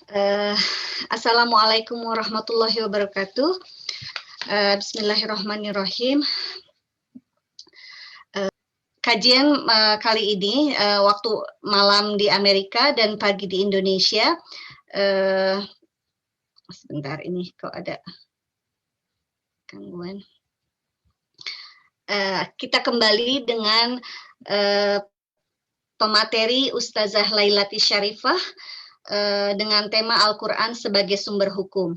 Eh, Assalamualaikum warahmatullahi wabarakatuh. Bismillahirrahmanirrahim. Kajian kali ini waktu malam di Amerika dan pagi di Indonesia. Sebentar, ini kok ada gangguan. Kita kembali dengan pemateri Ustazah Lailati Syarifah dengan tema Al-Quran sebagai sumber hukum.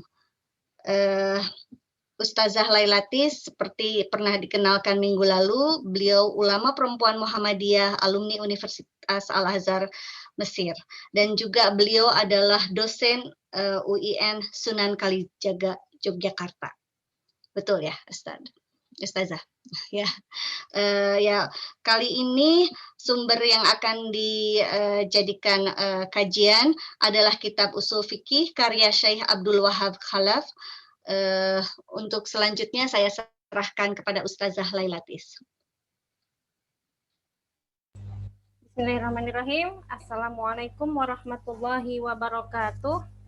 Ustazah Lailati seperti pernah dikenalkan minggu lalu, beliau ulama perempuan Muhammadiyah, alumni Universitas Al-Azhar Mesir, dan juga beliau adalah dosen UIN Sunan Kalijaga Yogyakarta. Betul ya, Ustazah? Ya. Ya, kali ini sumber yang akan dijadikan kajian adalah kitab Ushul Fikih karya Syekh Abdul Wahab Khalaf. Untuk selanjutnya saya serahkan kepada Ustazah Lailatis. Bismillahirrahmanirrahim. Assalamualaikum warahmatullahi wabarakatuh.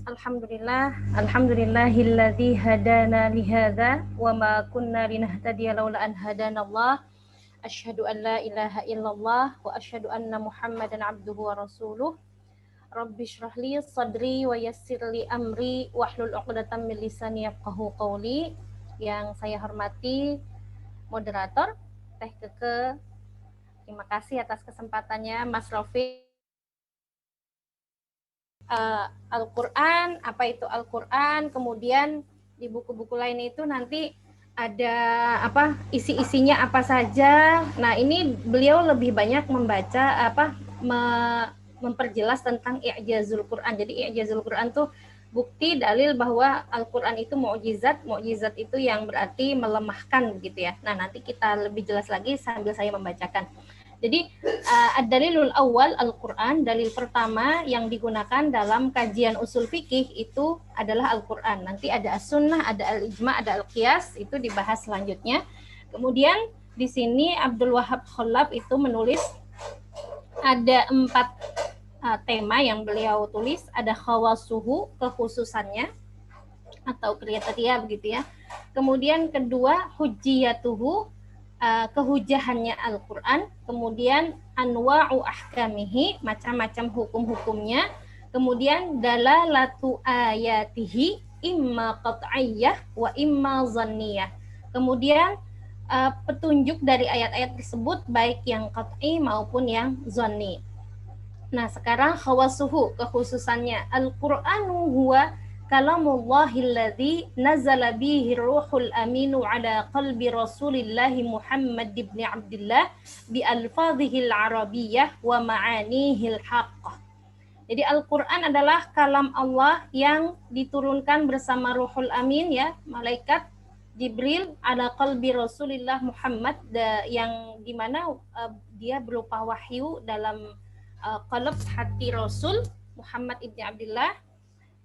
Alhamdulillahilladzi hadana lihadza wa ma kunna linahtadiya laula an hadanallah. Asyhadu an la ilaha illallah wa asyhadu anna Muhammadan abduhu wa rasuluh. Rabbi shrah li sadri wa yassir li amri wahlul 'uqdatam min lisani yafqahu qawli. Yang saya hormati moderator Teh Keke, terima kasih atas kesempatannya Mas Rafiq. Al-Quran, apa itu Al-Quran, kemudian di buku-buku lain itu nanti ada apa isi-isinya apa saja. Nah, ini beliau lebih banyak membaca memperjelas tentang i'jazul Quran. Jadi i'jazul Quran tuh bukti dalil bahwa Al-Quran itu mukjizat. Mukjizat itu yang berarti melemahkan begitu ya. Nah, nanti kita lebih jelas lagi sambil saya membacakan. Jadi ad-dalilul awal Al-Quran, dalil pertama yang digunakan dalam kajian usul fikih itu adalah Al-Quran. Nanti ada as-sunnah, ada al-ijma, ada al-qiyas, itu dibahas selanjutnya. Kemudian di sini Abdul Wahab Khalaf itu menulis ada 4 tema yang beliau tulis. Ada khawasuhu, kekhususannya atau kriteria begitu ya. Kemudian kedua hujjiyatuhu, kehujahannya Al-Quran, kemudian anwa'u ahkamihi, macam-macam hukum-hukumnya, kemudian dalalatu ayatihi imma qat'iyyah wa imma zanniyah, kemudian petunjuk dari ayat-ayat tersebut baik yang qat'i maupun yang zanni. Nah, sekarang khawasuhu, kekhususannya Al-Qur'anu huwa kalamullahilladzi nazala bihi ruhul aminu ala qalbi rasulillahi Muhammad ibn Abdullah bi alfadhihil arabiyyah wa ma'anihil haqqah. Jadi Al-Quran adalah kalam Allah yang diturunkan bersama ruhul amin ya, malaikat Jibril ala qalbi Rasulillah Muhammad, yang dimana dia berupa wahyu dalam qalb hati Rasul Muhammad ibn Abdullah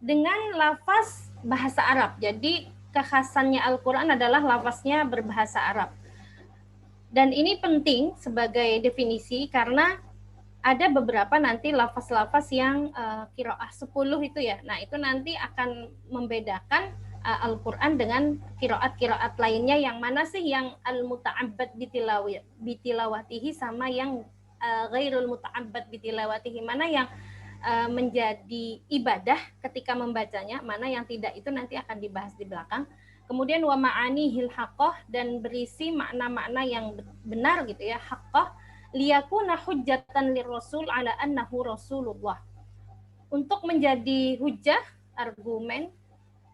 dengan lafaz bahasa Arab. Jadi kekhasannya Al-Quran adalah lafaznya berbahasa Arab. Dan ini penting sebagai definisi karena ada beberapa nanti lafaz-lafaz yang qiraah 10 itu ya. Nah, itu nanti akan membedakan Al-Quran dengan qiraat-qiraat lainnya, yang mana sih yang al-muta'abbad bitilawatihi sama yang ghairul muta'abbad bitilawatihi, mana yang menjadi ibadah ketika membacanya, mana yang tidak, itu nanti akan dibahas di belakang. Kemudian wa ma'anihil haqqah, dan berisi makna-makna yang benar gitu ya, haqqah liyakuna hujjatan lirrasul ala annahu rasulullah, untuk menjadi hujjah, argumen,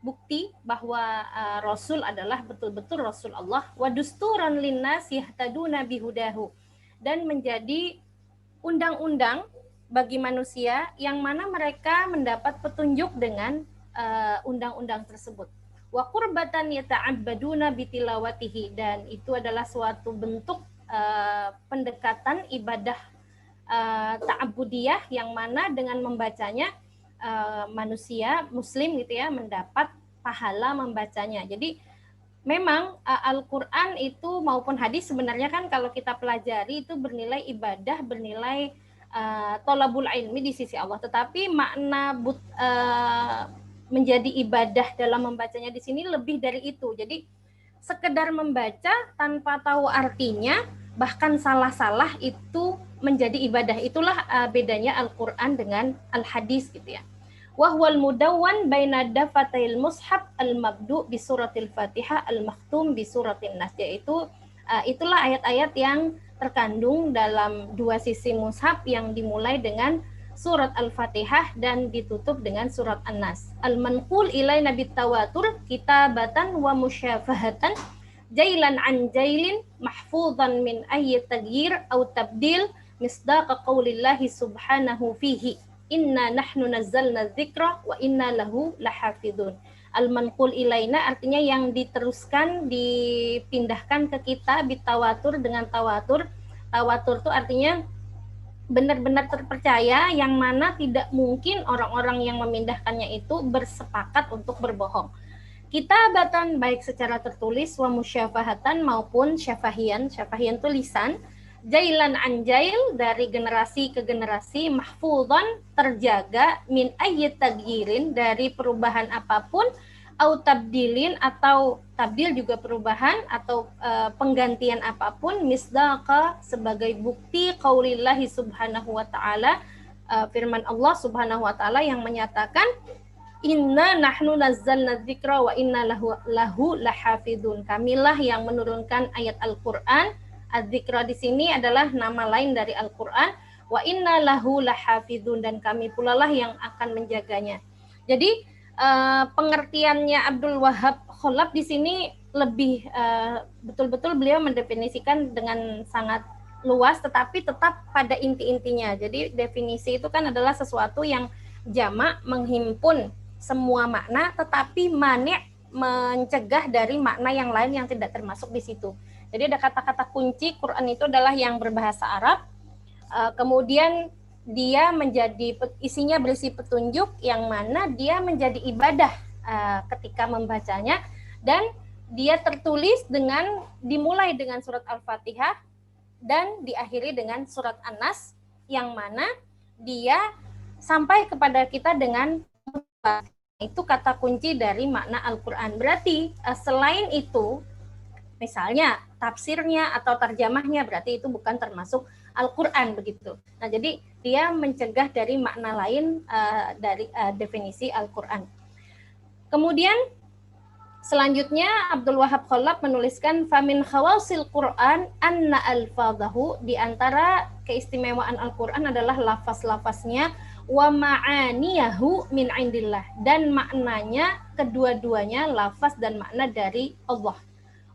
bukti bahwa Rasul adalah betul-betul Rasul Allah, wa dusturan linnas yahtaduna bihudahu, dan menjadi undang-undang bagi manusia yang mana mereka mendapat petunjuk dengan undang-undang tersebut. Wa qurbatan yata'abbaduna bitilawatihi, dan itu adalah suatu bentuk pendekatan ibadah ta'abudiyah, yang mana dengan membacanya manusia muslim gitu ya mendapat pahala membacanya. Jadi memang Al-Quran itu maupun hadis sebenarnya kan kalau kita pelajari itu bernilai ibadah, bernilai tolabul ilmi di sisi Allah, tetapi makna menjadi ibadah dalam membacanya di sini lebih dari itu. Jadi sekedar membaca tanpa tahu artinya, bahkan salah-salah itu menjadi ibadah. Itulah bedanya Al-Quran dengan Al-Hadis gitu ya. Wahwal mudawwan baina dafatil mushaf al-mabdu bi suratil Fatihah al-makhtum bi suratin Nas, yaitu itulah ayat-ayat yang terkandung dalam dua sisi mushaf yang dimulai dengan surat Al-Fatihah dan ditutup dengan surat An-Nas. Al-manqul ilaina bit tawatur kitabatan wa musyafahatan jailan an jailin mahfuzan min ayyi taghyir aw tabdil misdaqa qaulillahi subhanahu fihi inna nahnu nazzalna dzikra wa inna lahu lahafidun. Al-manqul ilaina artinya yang diteruskan, dipindahkan ke kita bitawatur dengan tawatur. Tawatur itu artinya benar-benar terpercaya, yang mana tidak mungkin orang-orang yang memindahkannya itu bersepakat untuk berbohong. Kitabatan baik secara tertulis wa musyafahatan maupun syafahian. Syafahian itu lisan. Jailan anjail dari generasi ke generasi, mahfudhan terjaga, min ayyi tagyirin dari perubahan apapun, au tabdilin atau tabdil juga perubahan atau penggantian apapun, misdaqa sebagai bukti qaulillahi subhanahu wa ta'ala, firman Allah subhanahu wa ta'ala yang menyatakan inna nahnu nazzalna dzikra wa inna lahu lahafidun. Kamilah yang menurunkan ayat Al-Qur'an. Az-Zikra di sini adalah nama lain dari Al-Qur'an. Wa inna lahu lahafidun, dan kami pula lah yang akan menjaganya. Jadi pengertiannya Abdul Wahab Khalaf di sini lebih betul-betul beliau mendefinisikan dengan sangat luas, tetapi tetap pada inti-intinya. Jadi definisi itu kan adalah sesuatu yang jamak, menghimpun semua makna, tetapi mani' mencegah dari makna yang lain yang tidak termasuk di situ. Jadi ada kata-kata kunci Quran itu adalah yang berbahasa Arab, kemudian dia menjadi isinya berisi petunjuk yang mana dia menjadi ibadah ketika membacanya, dan dia tertulis dengan dimulai dengan surat Al-Fatihah dan diakhiri dengan surat An-Nas, yang mana dia sampai kepada kita dengan itu kata kunci dari makna Al-Quran. Berarti selain itu, misalnya tafsirnya atau terjemahnya, berarti itu bukan termasuk Al-Quran begitu. Nah, jadi dia mencegah dari makna lain dari definisi Al-Quran. Kemudian selanjutnya Abdul Wahab Khalaf menuliskan famin khawasil Quran anna alfadhahu, di antara keistimewaan Al-Quran adalah lafaz-lafaznya, wa ma'aniyahu min indillah, dan maknanya kedua-duanya lafaz dan makna dari Allah.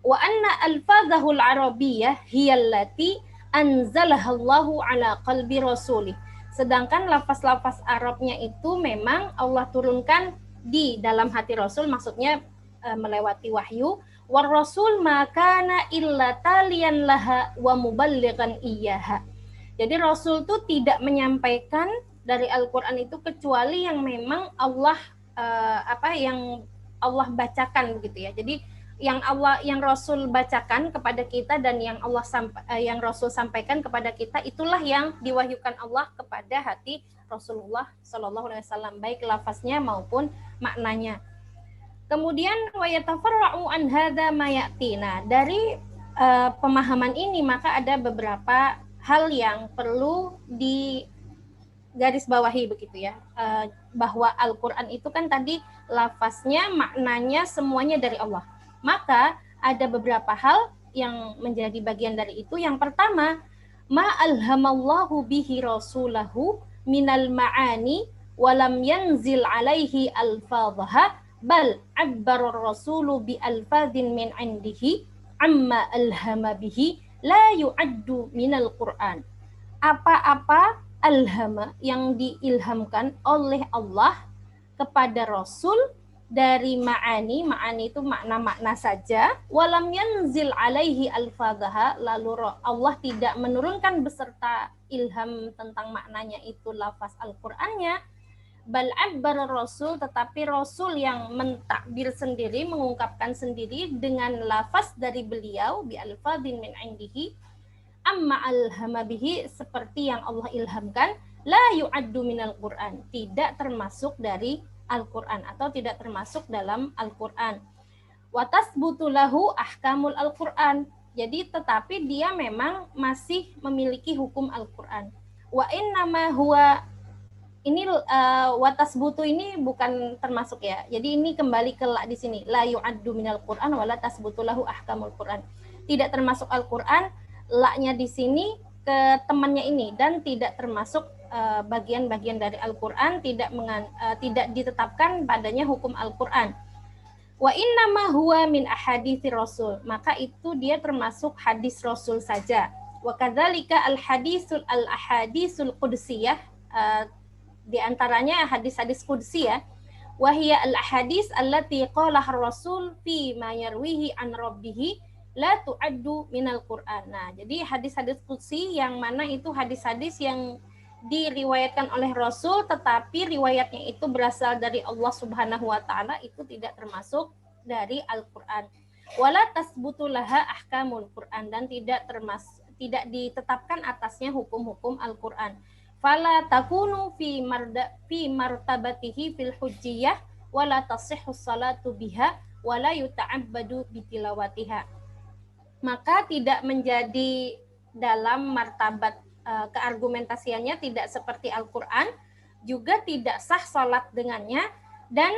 Wa anna alfadhahul arabiyyah hiyallati anzalahallahu ala qalbi rasulih. Sedangkan lafaz-lafaz Arabnya itu memang Allah turunkan di dalam hati Rasul, maksudnya melewati wahyu. War rasul makana illa taliyan laha wa muballighan iyyaha. Jadi Rasul itu tidak menyampaikan dari Al-Qur'an itu kecuali yang memang Allah yang Allah bacakan begitu ya. Jadi yang Rasul bacakan kepada kita dan yang yang Rasul sampaikan kepada kita, itulah yang diwahyukan Allah kepada hati Rasulullah Shallallahu Alaihi Wasallam, baik lafaznya maupun maknanya. Kemudian wa yatafarra'u an hadza ma ya'tina. Dari pemahaman ini maka ada beberapa hal yang perlu digarisbawahi begitu ya, bahwa Al-Qur'an itu kan tadi lafaznya, maknanya semuanya dari Allah. Maka ada beberapa hal yang menjadi bagian dari itu. Yang pertama, ma alhamallahu bihi rasulahu minal ma'ani walam yanzil alaihi alfadhaha bal abbara rasulu bi alfadhin min indihi amma alhama bihi la yu'addu minal Qur'an. Apa-apa alhama yang diilhamkan oleh Allah kepada Rasul dari ma'ani itu makna-makna saja, walam yanzil alaihi alfadhaha, lalu Allah tidak menurunkan beserta ilham tentang maknanya itu lafaz Al-Qur'annya, bal abbar Rasul, tetapi Rasul yang mentakbir sendiri, mengungkapkan sendiri dengan lafaz dari beliau bi alfadhin min indihi, amma alhama bihi, seperti yang Allah ilhamkan, la yu'addu minal Qur'an, tidak termasuk dari Al-Qur'an atau tidak termasuk dalam Al-Qur'an. Wa tasbutu lahu ahkamul Al-Qur'an. Jadi tetapi dia memang masih memiliki hukum Al-Qur'an. Wa innama huwa, ini watas butu ini bukan termasuk ya. Jadi ini kembali ke la di sini. La yu'addu minal Qur'an wala tasbutu lahu ahkamul Qur'an. Tidak termasuk Al-Qur'an, la-nya di sini ke temannya ini, dan tidak termasuk bagian-bagian dari Al-Qur'an, tidak ditetapkan padanya hukum Al-Qur'an. Wa innama huwa min ahaditsir Rasul, maka itu dia termasuk hadis Rasul saja. Wa kadzalika al-ahadisul qudsiyah, di antaranya hadis-hadis qudsi ya, wahia al-ahadis allati qalah ar-rasul fi ma yarwihi an rabbih la tu'addu minal Qur'an. Nah, jadi hadis-hadis qudsi yang mana itu hadis-hadis yang diriwayatkan oleh Rasul tetapi riwayatnya itu berasal dari Allah Subhanahu wa taala, itu tidak termasuk dari Al-Qur'an. Wala tasbutu laha ahkamul Qur'an, dan tidak ditetapkan atasnya hukum-hukum Al-Qur'an. Fala takunu fi martabatihi fil hujjiyah wala tasihhu salatu biha wala yuta'abbadu bitilawatiha. Maka tidak menjadi dalam martabat keargumentasiannya tidak seperti Al-Qur'an, juga tidak sah salat dengannya, dan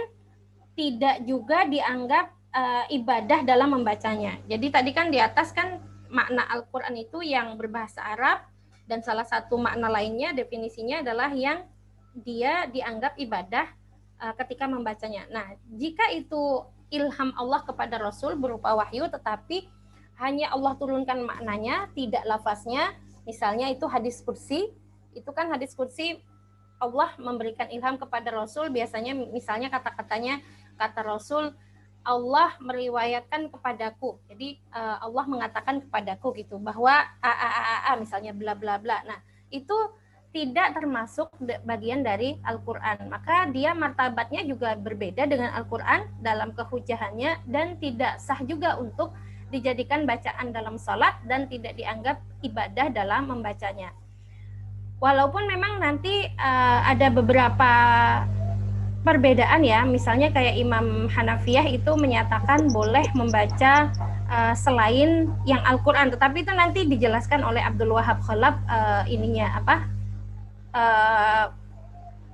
tidak juga dianggap ibadah dalam membacanya. Jadi tadi kan di atas kan makna Al-Qur'an itu yang berbahasa Arab, dan salah satu makna lainnya definisinya adalah yang dia dianggap ibadah ketika membacanya. Nah, jika itu ilham Allah kepada Rasul berupa wahyu tetapi hanya Allah turunkan maknanya, tidak lafaznya, misalnya itu hadis qudsi, itu kan hadis qudsi Allah memberikan ilham kepada Rasul, biasanya misalnya kata-katanya, kata Rasul, Allah meriwayatkan kepadaku. Jadi Allah mengatakan kepadaku gitu bahwa misalnya bla bla bla. Nah, itu tidak termasuk bagian dari Al-Qur'an. Maka dia martabatnya juga berbeda dengan Al-Qur'an dalam kehujahannya, dan tidak sah juga untuk dijadikan bacaan dalam salat dan tidak dianggap ibadah dalam membacanya. Walaupun memang nanti ada beberapa perbedaan ya, misalnya kayak Imam Hanafiyah itu menyatakan boleh membaca selain yang Al-Qur'an, tetapi itu nanti dijelaskan oleh Abdul Wahab Khalaf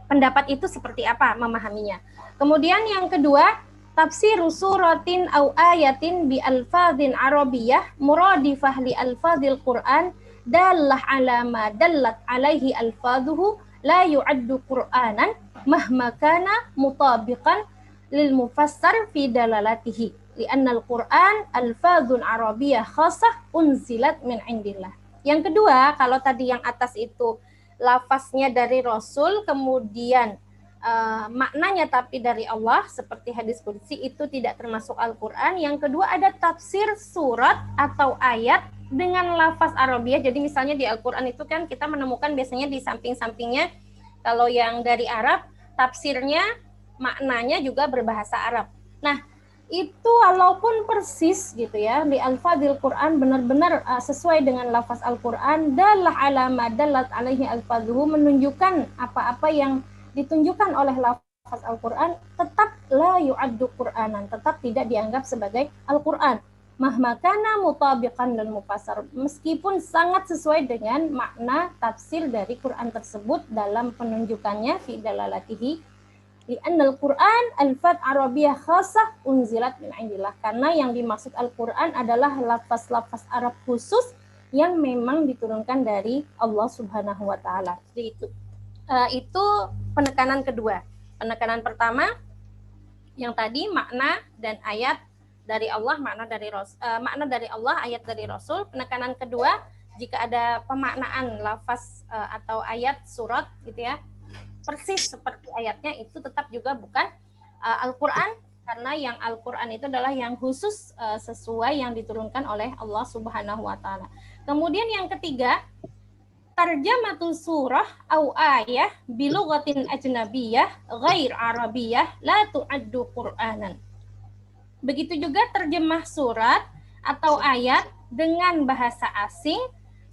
pendapat itu seperti apa memahaminya. Kemudian yang kedua, tafsir suratin au ayatin bi alfadzin arabiyyah muradifah li alfadzil Qur'an dallah ala ma dallat alaihi alfadhuhu la yu'addu Qur'anan mahma kana mutabiqan lil mufassar fi dalalatihi li'anna al-Qur'an alfadzun arabiyyah khassah unzilat min indillah. Yang kedua, kalau tadi yang atas itu lafaznya dari Rasul, kemudian maknanya tapi dari Allah seperti hadis qudsi, itu tidak termasuk Al-Qur'an. Yang kedua, ada tafsir surat atau ayat dengan lafaz Arabiah. Jadi misalnya di Al-Qur'an itu kan kita menemukan biasanya di samping-sampingnya, kalau yang dari Arab tafsirnya maknanya juga berbahasa Arab. Nah, itu walaupun persis gitu ya, di al-fadhil Quran benar-benar sesuai dengan lafaz Al-Qur'an, dallah ala ma dallat alaihi al-fadhuhu, menunjukkan apa-apa yang ditunjukkan oleh lafaz Al-Qur'an, tetap la yu'addu Qur'anan, tetap tidak dianggap sebagai Al-Qur'an. Mahmakana mutabiqan dan mufassar, meskipun sangat sesuai dengan makna tafsir dari Quran tersebut dalam penunjukannya fi dalalatihi li'annal Quran alfat Arabiyyah khassah unzilat min indillah, karena yang dimaksud Al-Qur'an adalah lafaz-lafaz Arab khusus yang memang diturunkan dari Allah Subhanahu wa taala. Jadi itu penekanan kedua. Penekanan pertama yang tadi makna dan ayat dari Allah, makna dari Allah, ayat dari Rasul. Penekanan kedua, jika ada pemaknaan lafaz atau ayat surat gitu ya, persis seperti ayatnya, itu tetap juga bukan Al-Qur'an, karena yang Al-Qur'an itu adalah yang khusus sesuai yang diturunkan oleh Allah Subhanahu wa taala. Kemudian yang ketiga, tarjamatu surah au ayah bilughatin ajnabiyyah ghair arabiyyah la tu'addu Qur'anan. Begitu juga terjemah surat atau ayat dengan bahasa asing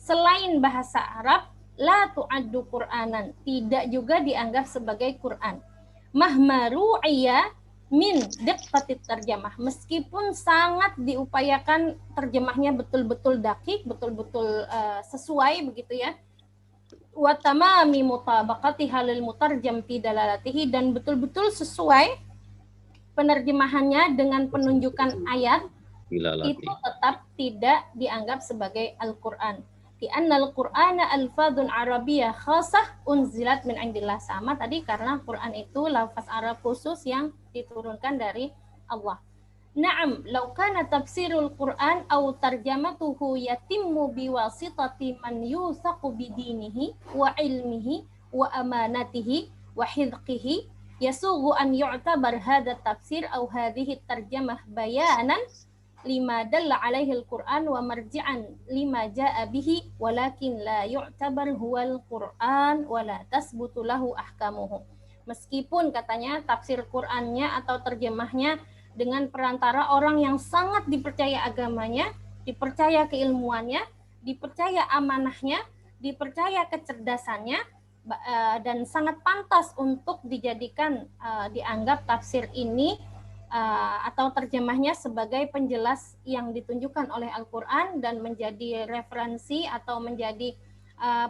selain bahasa Arab, la tu'addu Qur'anan, tidak juga dianggap sebagai Quran. Mahma ru'iyya min diqqatit terjemah, meskipun sangat diupayakan terjemahnya betul-betul dakik, betul-betul sesuai begitu ya. Wa tamami mutabaqatiha lil mutarjam fi dalalatihi, dan betul-betul sesuai penerjemahannya dengan penunjukan ayat, itu tetap tidak dianggap sebagai Al-Qur'an. Karena Al-Qur'ana alfadun arabiyyah khasah unzilat min indillah, sama tadi karena Quran itu lafaz Arab khusus yang diturunkan dari Allah. Na'am, law kana tafsirul Qur'an aw tarjamatuhu yatimmu biwasitati man yusaqu bidinihi wa ilmihi wa amanatihi wa hidqihi yasughu an yu'tabar hadha tafsir aw hadhihi tarjamah bayanan lima dalla alaihi al-Qur'an wa marji'an lima ja'a bihi walakin la yu'tabar huwal Qur'an wa la tasbutu lahu ahkamuhu. Meskipun katanya tafsir Qur'annya atau terjemahnya dengan perantara orang yang sangat dipercaya agamanya, dipercaya keilmuannya, dipercaya amanahnya, dipercaya kecerdasannya, dan sangat pantas untuk dijadikan dianggap tafsir ini atau terjemahnya sebagai penjelas yang ditunjukkan oleh Al-Quran dan menjadi referensi atau menjadi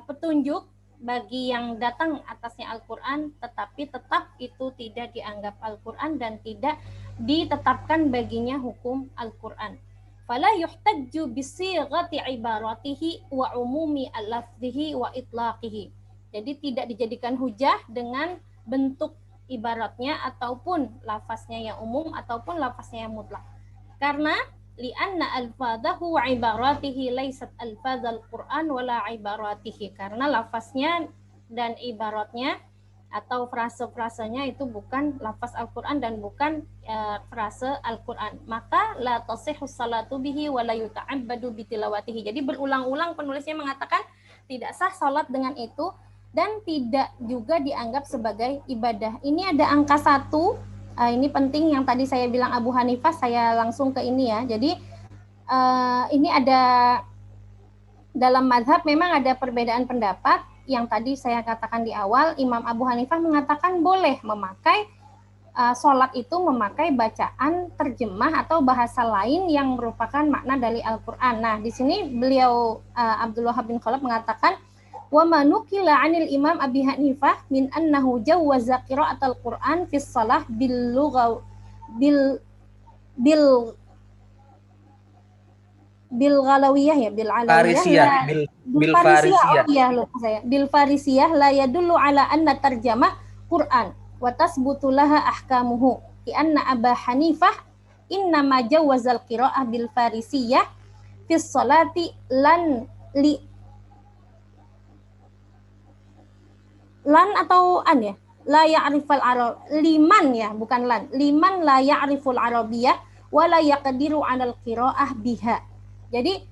petunjuk bagi yang datang atasnya Al-Quran, tetapi tetap itu tidak dianggap Al-Quran dan tidak ditetapkan baginya hukum Al-Quran. Fala yuhtajju bisighati ibaratihi wa umumi al-lafzihi wa itlaqihi. Jadi tidak dijadikan hujah dengan bentuk ibaratnya ataupun lafaznya yang umum ataupun lafaznya yang mutlak. Karena li'anna alfadahu wa ibaratihi laysat alfadzal Qur'an wala ibaratihi. Karena lafaznya dan ibaratnya atau frase-frasenya itu bukan lafaz Al-Quran dan bukan frase Al-Quran. Maka la tasihhu salatu bihi wa la yuta'abbadu bitilawatihi. Jadi berulang-ulang penulisnya mengatakan tidak sah salat dengan itu dan tidak juga dianggap sebagai ibadah. Ini ada angka 1, ini penting yang tadi saya bilang Abu Hanifah, saya langsung ke ini ya. Jadi ini ada dalam mazhab memang ada perbedaan pendapat. Yang tadi saya katakan di awal, Imam Abu Hanifah mengatakan boleh memakai sholat itu memakai bacaan terjemah atau bahasa lain yang merupakan makna dari Al-Quran. Nah, di sini beliau Abdul Wahab bin Khalaf mengatakan, wa manukila 'anil Imam Abi Hanifah min annahu jawwaza qira'atal Qur'an fi shalah bil lughaw bil ghalawiyah ya, bil alawiyah bil farisiyah, oh iya lupa saya, bil farisiyah la yadullu ala anna tarjamah Qur'an wa tasbutu laha ahkamuhu fi anna Aba Hanifah inna ma jawazal qira'ah bil farisiyah fi sholati lan atau an ya, la ya'rifal arab, liman ya, bukan lan, liman la ya'riful arabiyah wa la yaqdiru 'alal qira'ah biha. Jadi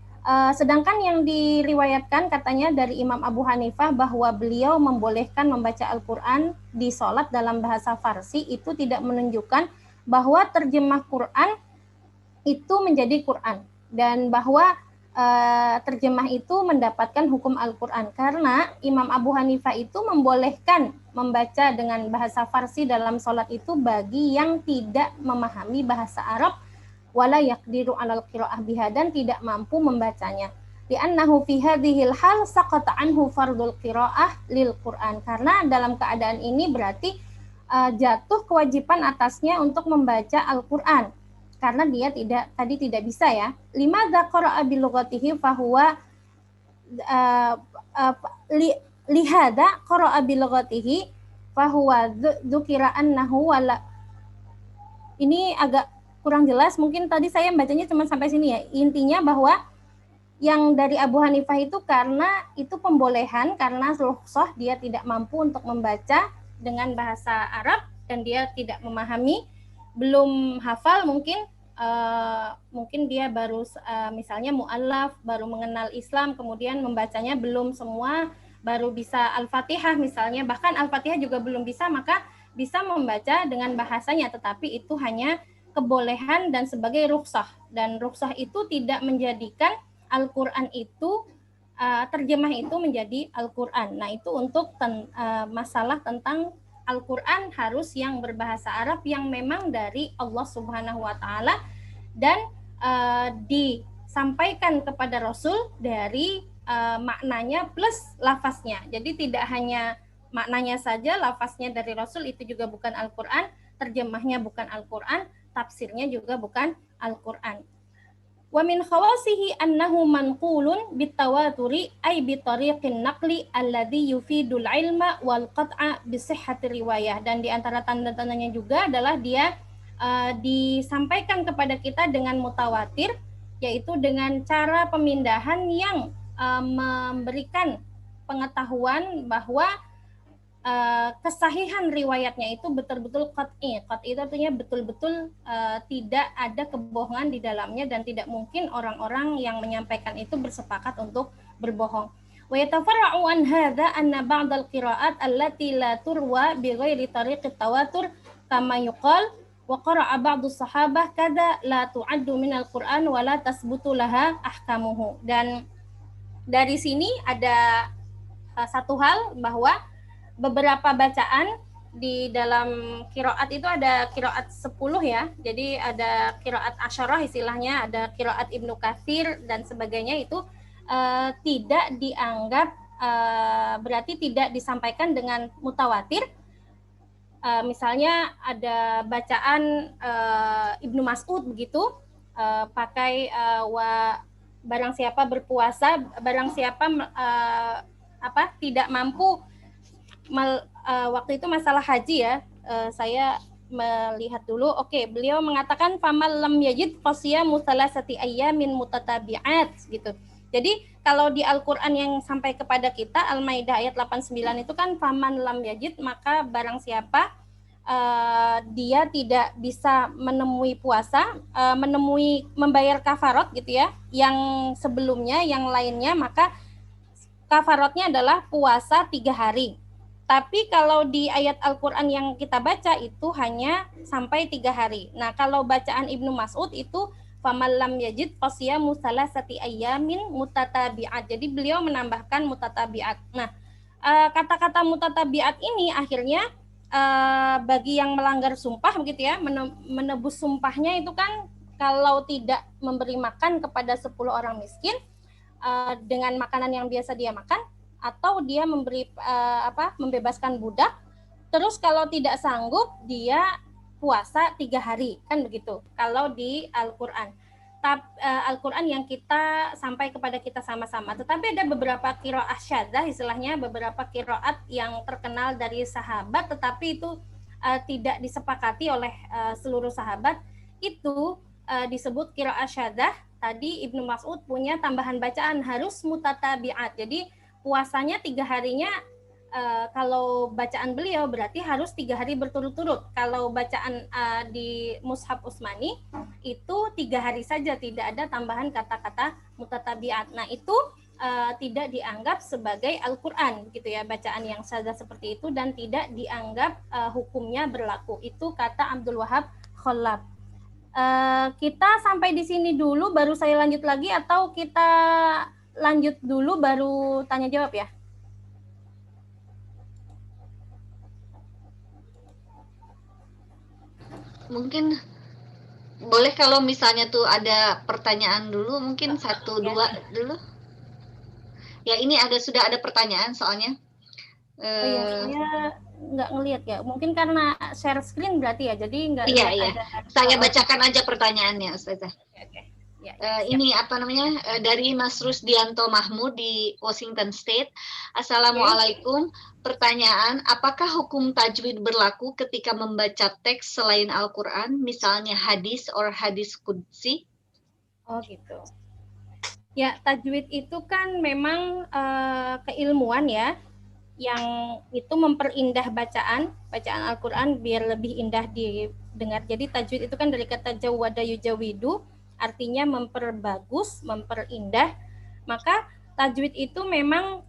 sedangkan yang diriwayatkan katanya dari Imam Abu Hanifah bahwa beliau membolehkan membaca Al-Quran di sholat dalam bahasa Farsi, itu tidak menunjukkan bahwa terjemah Quran itu menjadi Quran dan bahwa terjemah itu mendapatkan hukum Al-Quran, karena Imam Abu Hanifah itu membolehkan membaca dengan bahasa Farsi dalam sholat itu bagi yang tidak memahami bahasa Arab wala yaqdiru 'alal qira'ah biha, dan tidak mampu membacanya. Li'annahu fi hadhil hal saqata anhu fardul qira'ah lil Qur'an, karena dalam keadaan ini berarti jatuh kewajiban atasnya untuk membaca Al-Qur'an karena dia tidak bisa ya. Limadza qara'a bil lughatihi fa huwa lihada qara'a bil lughatihi fa huwa dzukira annahu wala. Ini agak kurang jelas, mungkin tadi saya bacanya cuma sampai sini ya. Intinya bahwa yang dari Abu Hanifah itu karena itu pembolehan, karena rukhsah, dia tidak mampu untuk membaca dengan bahasa Arab dan dia tidak memahami, belum hafal mungkin dia baru misalnya mu'allaf, baru mengenal Islam, kemudian membacanya belum semua, baru bisa Al-Fatihah misalnya, bahkan Al-Fatihah juga belum bisa, maka bisa membaca dengan bahasanya, tetapi itu hanya kebolehan dan sebagai rukhsah, dan rukhsah itu tidak menjadikan Al-Quran itu terjemah itu menjadi Al-Quran. Nah, itu untuk masalah tentang Al-Quran harus yang berbahasa Arab yang memang dari Allah Subhanahu wa Ta'ala dan disampaikan kepada Rasul dari maknanya plus lafaznya. Jadi tidak hanya maknanya saja, lafaznya dari Rasul itu juga bukan Al-Quran, terjemahnya bukan Al-Quran, tafsirnya juga bukan Al-Quran. Wa min khawasihi annahu manqulun bitawaturi ay bitariqin naqli alladhi yufidul ilma wal qat'a bisihhati riwayah. Dan di antara tanda-tandanya juga adalah dia disampaikan kepada kita dengan mutawatir, yaitu dengan cara pemindahan yang memberikan pengetahuan bahwa kesahihan riwayatnya itu betul-betul qat'i. Qat'i itu artinya betul-betul tidak ada kebohongan di dalamnya dan tidak mungkin orang-orang yang menyampaikan itu bersepakat untuk berbohong. Wa yatafarra'u an hadza anna ba'dal qira'at allati la turwa bi ghairi tariqit tawatur kama yuqal wa qara'a ba'du sahabah kada la tu'addu minal Qur'an wa la tasbutu laha ahkamuhu. Dan dari sini ada satu hal bahwa beberapa bacaan di dalam qiraat itu ada qiraat 10 ya. Jadi ada qiraat asyarah istilahnya, ada qiraat Ibnu Katsir dan sebagainya itu tidak dianggap berarti tidak disampaikan dengan mutawatir. Misalnya ada bacaan Ibnu Mas'ud begitu, pakai barang siapa berpuasa, barang siapa tidak mampu waktu itu masalah haji ya, saya melihat dulu. Oke, beliau mengatakan famal lam yajid fasiyamu salasati ayyamin mutatabi'at gitu. Jadi kalau di Al-Qur'an yang sampai kepada kita Al-Maidah ayat 89 itu kan faman lam yajid, maka barang siapa dia tidak bisa menemui puasa, membayar kafarat gitu ya, yang sebelumnya, yang lainnya, maka kafaratnya adalah puasa 3 hari. Tapi kalau di ayat Al-Quran yang kita baca itu hanya sampai 3 hari. Nah, kalau bacaan Ibnu Mas'ud itu faman lam yajid fasiyamu salasati ayyamin mutatabi'at. Jadi beliau menambahkan mutatabi'at. Nah, kata-kata mutatabi'at ini akhirnya bagi yang melanggar sumpah begitu ya, menebus sumpahnya itu kan kalau tidak memberi makan kepada 10 orang miskin dengan makanan yang biasa dia makan, atau dia membebaskan budak, terus kalau tidak sanggup dia puasa 3 hari, kan begitu kalau di Al-Quran. Al-Quran yang kita sampai kepada kita sama-sama. Tetapi ada beberapa qiraat syadzah istilahnya, beberapa qiraat yang terkenal dari sahabat tetapi itu tidak disepakati oleh seluruh sahabat, itu disebut qiraat syadzah. Tadi Ibnu Mas'ud punya tambahan bacaan harus mutatabi'at. Jadi puasanya 3 harinya, kalau bacaan beliau berarti harus 3 hari berturut-turut. Kalau bacaan di Mushaf Utsmani itu 3 hari saja, tidak ada tambahan kata-kata mutatabi'at. Nah, itu tidak dianggap sebagai Al-Quran gitu ya, bacaan yang saja seperti itu, dan tidak dianggap hukumnya berlaku. Itu kata Abdul Wahab Khollab. Kita sampai di sini dulu, baru saya lanjut lagi, atau kita lanjut dulu baru tanya jawab ya? Mungkin boleh kalau misalnya tuh ada pertanyaan dulu, mungkin 1, 2 dulu. Ya, ini sudah ada pertanyaan soalnya. Iya, saya nggak ngelihat ya. Mungkin karena share screen berarti ya, jadi nggak. Iya. Saya bacakan aja pertanyaannya, Ustazah. Oke. Ini dari Mas Rusdianto Mahmud di Washington State. Assalamualaikum. Pertanyaan, apakah hukum tajwid berlaku ketika membaca teks selain Al-Quran, misalnya hadis atau hadis qudsi? Oh gitu. Ya, tajwid itu kan memang keilmuan ya, yang itu memperindah bacaan Al-Quran biar lebih indah didengar. Jadi tajwid itu kan dari kata jawada yujawidu, artinya memperbagus, memperindah. Maka tajwid itu memang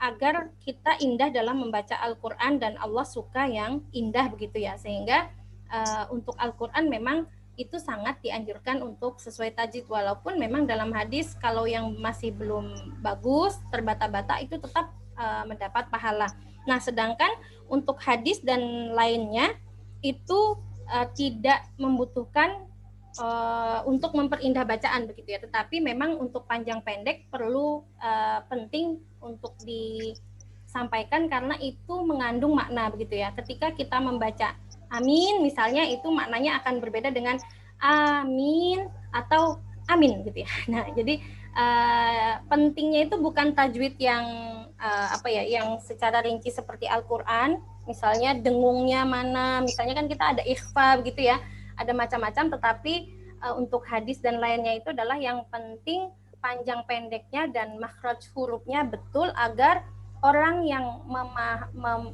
agar kita indah dalam membaca Al-Quran, dan Allah suka yang indah begitu ya. Sehingga untuk Al-Quran memang itu sangat dianjurkan untuk sesuai tajwid, walaupun memang dalam hadis kalau yang masih belum bagus, terbata-bata itu tetap mendapat pahala. Nah, sedangkan untuk hadis dan lainnya itu tidak membutuhkan untuk memperindah bacaan begitu ya, tetapi memang untuk panjang pendek perlu penting untuk disampaikan karena itu mengandung makna begitu ya. Ketika kita membaca amin misalnya, itu maknanya akan berbeda dengan amin atau amin gitu ya. Nah, jadi pentingnya itu bukan tajwid yang yang secara rinci seperti Al-Qur'an, misalnya dengungnya mana, misalnya kan kita ada ikhfa begitu ya, ada macam-macam, tetapi untuk hadis dan lainnya itu adalah yang penting panjang pendeknya dan makhraj hurufnya betul agar orang yang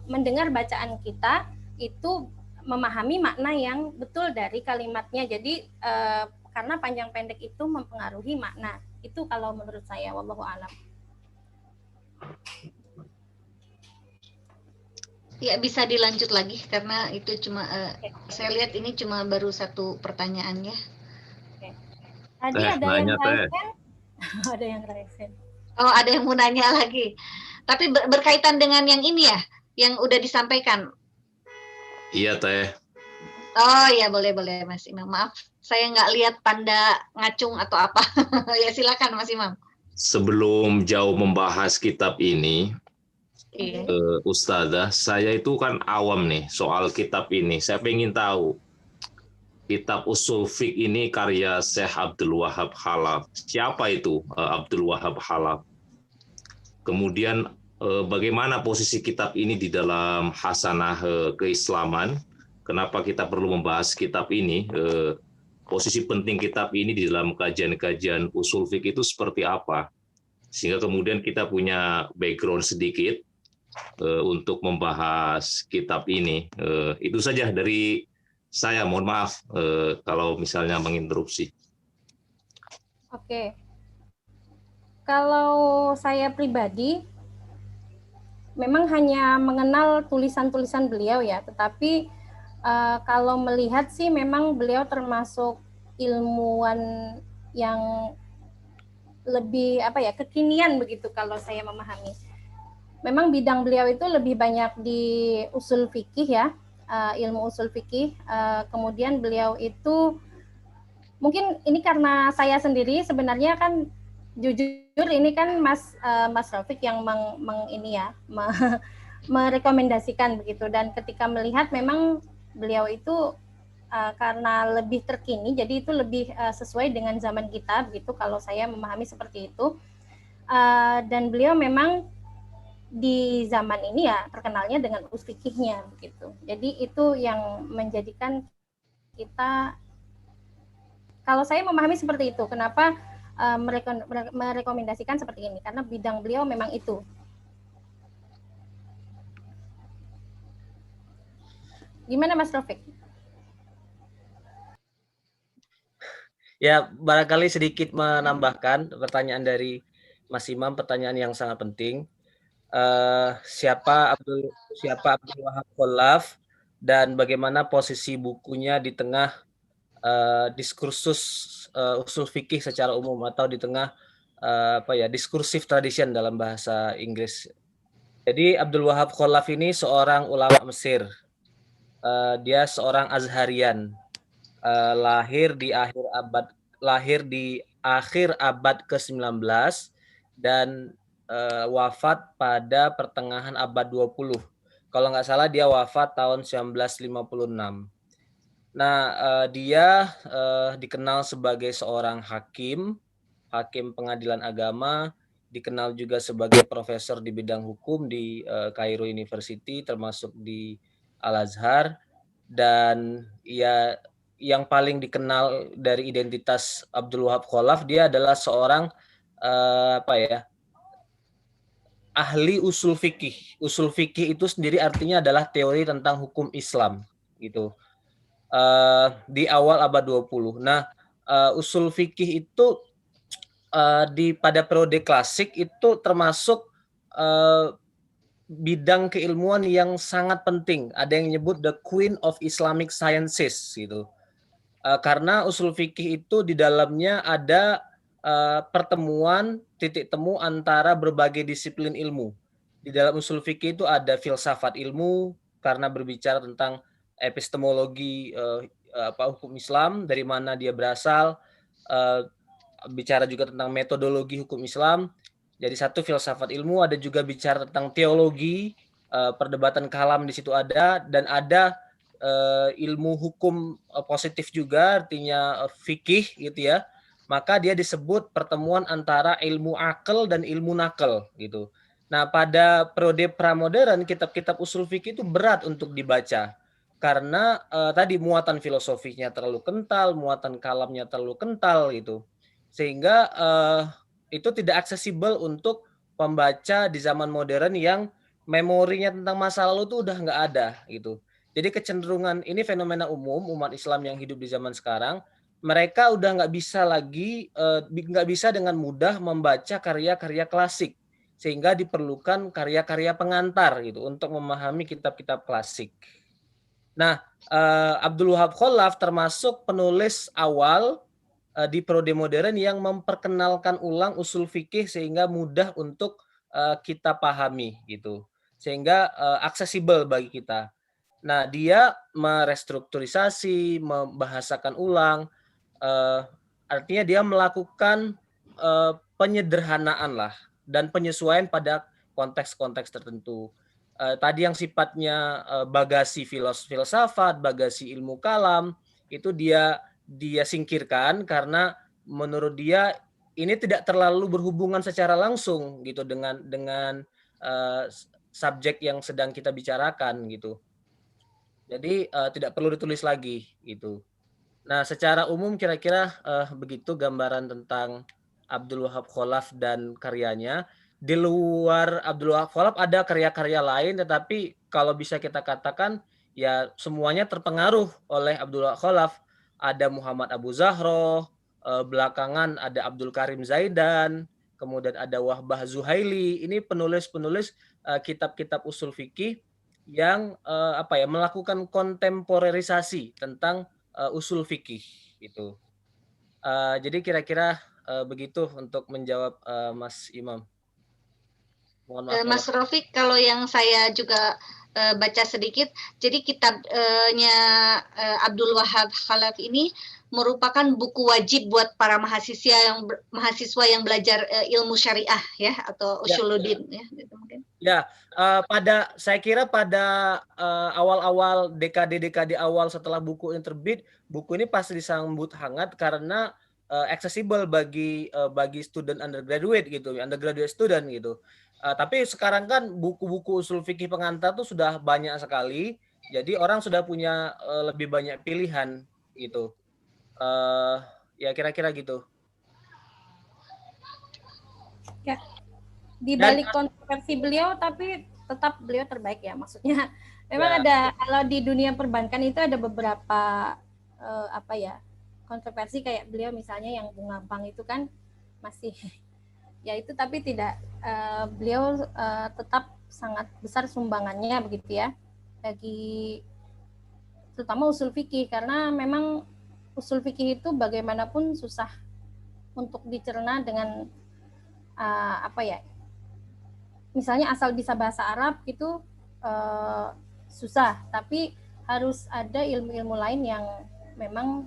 mendengar bacaan kita itu memahami makna yang betul dari kalimatnya. Jadi karena panjang pendek itu mempengaruhi makna. Itu kalau menurut saya, wallahu a'lam. Ya, bisa dilanjut lagi karena itu cuma saya lihat ini cuma baru satu pertanyaannya. Tadi ada yang resen. Ada yang resen. Oh, ada yang mau nanya lagi. Tapi berkaitan dengan yang ini ya, yang udah disampaikan. Iya, Teh. Oh ya, boleh Mas Imam. Maaf, saya nggak lihat tanda ngacung atau apa. Ya silakan Mas Imam. Sebelum jauh membahas kitab ini, Ustazah, saya itu kan awam nih soal kitab ini. Saya pengen tahu, kitab Ushul Fiqh ini karya Syekh Abdul Wahab Khalaf. Siapa itu Abdul Wahab Khalaf? Kemudian bagaimana posisi kitab ini di dalam hasanah keislaman? Kenapa kita perlu membahas kitab ini? Posisi penting kitab ini di dalam kajian-kajian Ushul Fiqh itu seperti apa? Sehingga kemudian kita punya background sedikit untuk membahas kitab ini. Itu saja dari saya. Mohon maaf kalau misalnya menginterupsi. Oke. Kalau saya pribadi memang hanya mengenal tulisan-tulisan beliau ya, tetapi kalau melihat sih memang beliau termasuk ilmuwan yang lebih kekinian begitu kalau saya memahami. Memang bidang beliau itu lebih banyak di usul fikih ya, ilmu usul fikih. Kemudian beliau itu mungkin ini karena saya sendiri sebenarnya kan jujur ini kan Mas Rafiq yang merekomendasikan begitu, dan ketika melihat memang beliau itu karena lebih terkini, jadi itu lebih sesuai dengan zaman kita begitu kalau saya memahami seperti itu. Dan beliau memang di zaman ini ya terkenalnya dengan usul fikihnya begitu. Jadi itu yang menjadikan kita, kalau saya memahami seperti itu, kenapa merekomendasikan seperti ini, karena bidang beliau memang itu. Gimana Mas Rafiq? Ya, barangkali sedikit menambahkan pertanyaan dari Mas Imam, pertanyaan yang sangat penting. Siapa Abdul Wahab Khalaf dan bagaimana posisi bukunya di tengah diskursus usul fikih secara umum atau di tengah diskursif tradition dalam bahasa Inggris. Jadi Abdul Wahab Khalaf ini seorang ulama Mesir. Dia seorang Azharian. Lahir di akhir abad ke-19 dan wafat pada pertengahan abad 20. Kalau nggak salah dia wafat tahun 1956. Nah, dia dikenal sebagai seorang hakim pengadilan agama, dikenal juga sebagai profesor di bidang hukum di Cairo University, termasuk di Al-Azhar, dan ya yang paling dikenal dari identitas Abdul Wahab Khalaf, dia adalah seorang ahli usul fikih. Usul fikih itu sendiri artinya adalah teori tentang hukum Islam gitu. Di awal abad 20. Nah, usul fikih itu pada periode klasik itu termasuk bidang keilmuan yang sangat penting. Ada yang menyebut the Queen of Islamic Sciences gitu. Karena usul fikih itu di dalamnya ada pertemuan titik temu antara berbagai disiplin ilmu. Di dalam usul fikih itu ada filsafat ilmu karena berbicara tentang epistemologi hukum Islam, dari mana dia berasal, bicara juga tentang metodologi hukum Islam. Jadi satu filsafat ilmu, ada juga bicara tentang teologi, perdebatan kalam di situ ada, dan ada ilmu hukum positif juga, artinya fikih gitu ya. Maka dia disebut pertemuan antara ilmu akal dan ilmu nakal gitu. Nah, pada periode pramodern kitab-kitab usul fikih itu berat untuk dibaca karena tadi muatan filosofinya terlalu kental, muatan kalamnya terlalu kental gitu. Sehingga itu tidak aksesibel untuk pembaca di zaman modern yang memorinya tentang masa lalu itu udah nggak ada gitu. Jadi kecenderungan ini fenomena umum umat Islam yang hidup di zaman sekarang, mereka udah nggak bisa lagi nggak bisa dengan mudah membaca karya-karya klasik, sehingga diperlukan karya-karya pengantar gitu untuk memahami kitab-kitab klasik. Nah, Abdul Wahab Khalaf termasuk penulis awal di periode modern yang memperkenalkan ulang usul fikih sehingga mudah untuk kita pahami gitu, sehingga aksesibel bagi kita. Nah, dia merestrukturisasi, membahasakan ulang, artinya dia melakukan penyederhanaan lah dan penyesuaian pada konteks-konteks tertentu. Tadi yang sifatnya bagasi filsafat, bagasi ilmu kalam, itu dia singkirkan karena menurut dia ini tidak terlalu berhubungan secara langsung gitu dengan subjek yang sedang kita bicarakan gitu. Jadi tidak perlu ditulis lagi gitu. Nah, secara umum kira-kira begitu gambaran tentang Abdul Wahab Khalaf dan karyanya. Di luar Abdul Wahab Khalaf ada karya-karya lain, tetapi kalau bisa kita katakan ya semuanya terpengaruh oleh Abdul Wahab Khalaf. Ada Muhammad Abu Zahroh, belakangan ada Abdul Karim Zaidan, kemudian ada Wahbah Zuhaili. Ini penulis-penulis kitab-kitab usul fikih yang melakukan kontemporerisasi tentang usul fikih itu. Jadi kira-kira begitu untuk menjawab Mas Imam. Mohon maaf. Mas Rafiq, kalau yang saya juga baca sedikit, jadi kitabnya Abdul Wahab Khalaf ini merupakan buku wajib buat para mahasiswa yang belajar ilmu syariah ya atau usuluddin ya gitu mungkin. Ya, saya kira pada awal-awal dekade awal setelah buku ini terbit, buku ini pasti disambut hangat karena aksesibel bagi student undergraduate gitu, undergraduate student gitu. Tapi sekarang kan buku-buku usul fikih pengantar tuh sudah banyak sekali, jadi orang sudah punya lebih banyak pilihan gitu. Ya kira-kira gitu. Ya. Di balik kontroversi beliau, tapi tetap beliau terbaik ya. Maksudnya memang ada, kalau di dunia perbankan itu ada beberapa kontroversi kayak beliau misalnya yang bunga bank itu kan masih ya itu, tapi tidak beliau tetap sangat besar sumbangannya begitu ya bagi terutama usul fikih, karena memang usul fikih itu bagaimanapun susah untuk dicerna dengan misalnya asal bisa bahasa Arab itu susah, tapi harus ada ilmu-ilmu lain yang memang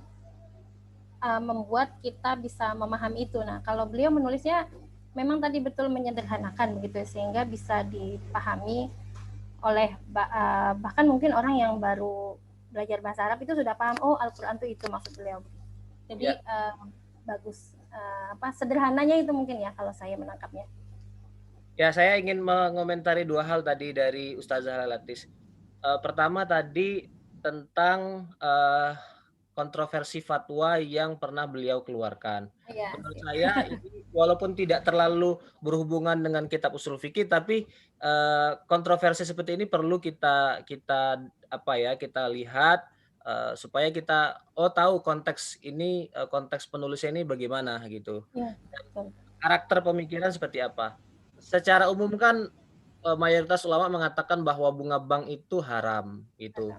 membuat kita bisa memahami itu. Nah, kalau beliau menulisnya memang tadi betul menyederhanakan begitu, sehingga bisa dipahami oleh bahkan mungkin orang yang baru belajar bahasa Arab itu sudah paham, oh Al-Quran itu maksud beliau. Jadi bagus. Sederhananya itu mungkin ya kalau saya menangkapnya. Ya, saya ingin mengomentari dua hal tadi dari Ustazah Lalatis. Pertama tadi tentang kontroversi fatwa yang pernah beliau keluarkan. Menurut saya ini walaupun tidak terlalu berhubungan dengan kitab usul fikih, tapi kontroversi seperti ini perlu kita lihat supaya kita tahu konteks ini, konteks penulisnya ini bagaimana gitu. Karakter pemikiran seperti apa. Secara umum kan mayoritas ulama mengatakan bahwa bunga bank itu haram gitu.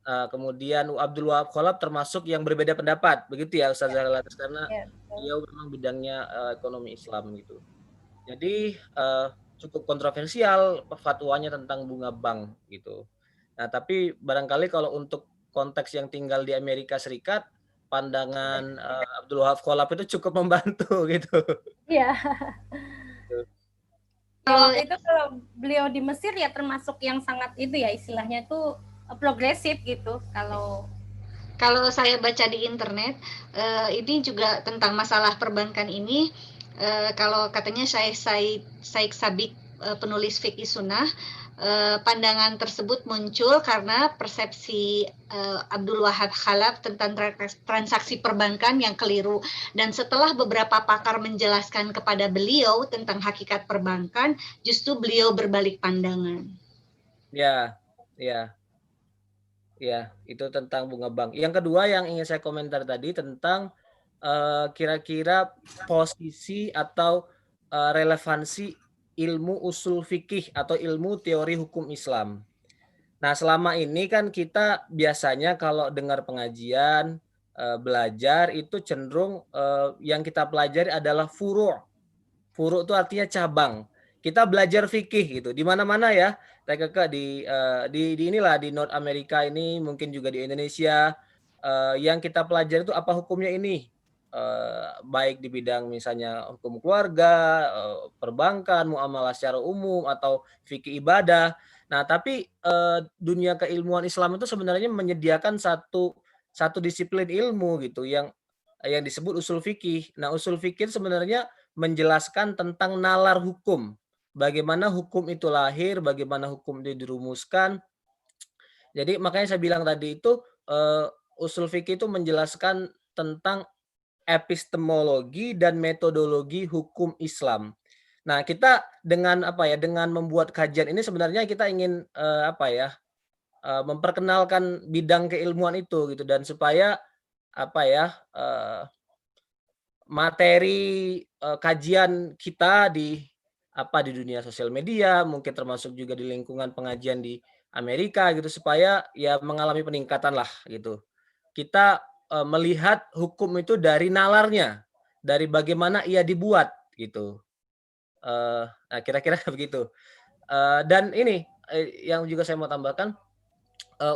kemudian Abdul Wahab Khalaf termasuk yang berbeda pendapat, begitu ya Ustaz Zahratis, karena beliau memang bidangnya ekonomi Islam gitu. Jadi cukup kontroversial fatwanya tentang bunga bank gitu. Nah, tapi barangkali kalau untuk konteks yang tinggal di Amerika Serikat, pandangan Abdul Wahab Khalaf itu cukup membantu gitu. Iya. Waktu itu kalau beliau di Mesir ya termasuk yang sangat itu ya istilahnya itu progresif gitu. Kalau saya baca di internet, ini juga tentang masalah perbankan ini. Kalau katanya Syekh Sabik, penulis fikih sunnah, pandangan tersebut muncul karena persepsi Abdul Wahab Khalaf tentang transaksi perbankan yang keliru. Dan setelah beberapa pakar menjelaskan kepada beliau tentang hakikat perbankan, justru beliau berbalik pandangan. Ya, itu tentang bunga bank. Yang kedua yang ingin saya komentar tadi tentang kira-kira posisi atau relevansi ilmu usul fikih atau ilmu teori hukum Islam. Nah, selama ini kan kita biasanya kalau dengar pengajian, belajar itu cenderung yang kita pelajari adalah furu'. Furu' itu artinya cabang. Kita belajar fikih gitu. Di mana-mana ya, di inilah di North Amerika ini, mungkin juga di Indonesia, yang kita pelajari itu apa hukumnya ini. Baik di bidang misalnya hukum keluarga, perbankan, muamalah secara umum, atau fikih ibadah. Nah, tapi dunia keilmuan Islam itu sebenarnya menyediakan satu disiplin ilmu gitu yang disebut usul fikih. Nah, usul fikih sebenarnya menjelaskan tentang nalar hukum. Bagaimana hukum itu lahir, bagaimana hukum itu dirumuskan. Jadi makanya saya bilang tadi itu usul fikih itu menjelaskan tentang epistemologi dan metodologi hukum Islam. Nah, kita dengan dengan membuat kajian ini sebenarnya kita ingin memperkenalkan bidang keilmuan itu gitu, dan supaya materi kajian kita di dunia sosial media, mungkin termasuk juga di lingkungan pengajian di Amerika gitu, supaya ya mengalami peningkatan lah gitu. Kita melihat hukum itu dari nalarnya, dari bagaimana ia dibuat gitu. Nah, kira-kira begitu. Dan ini yang juga saya mau tambahkan,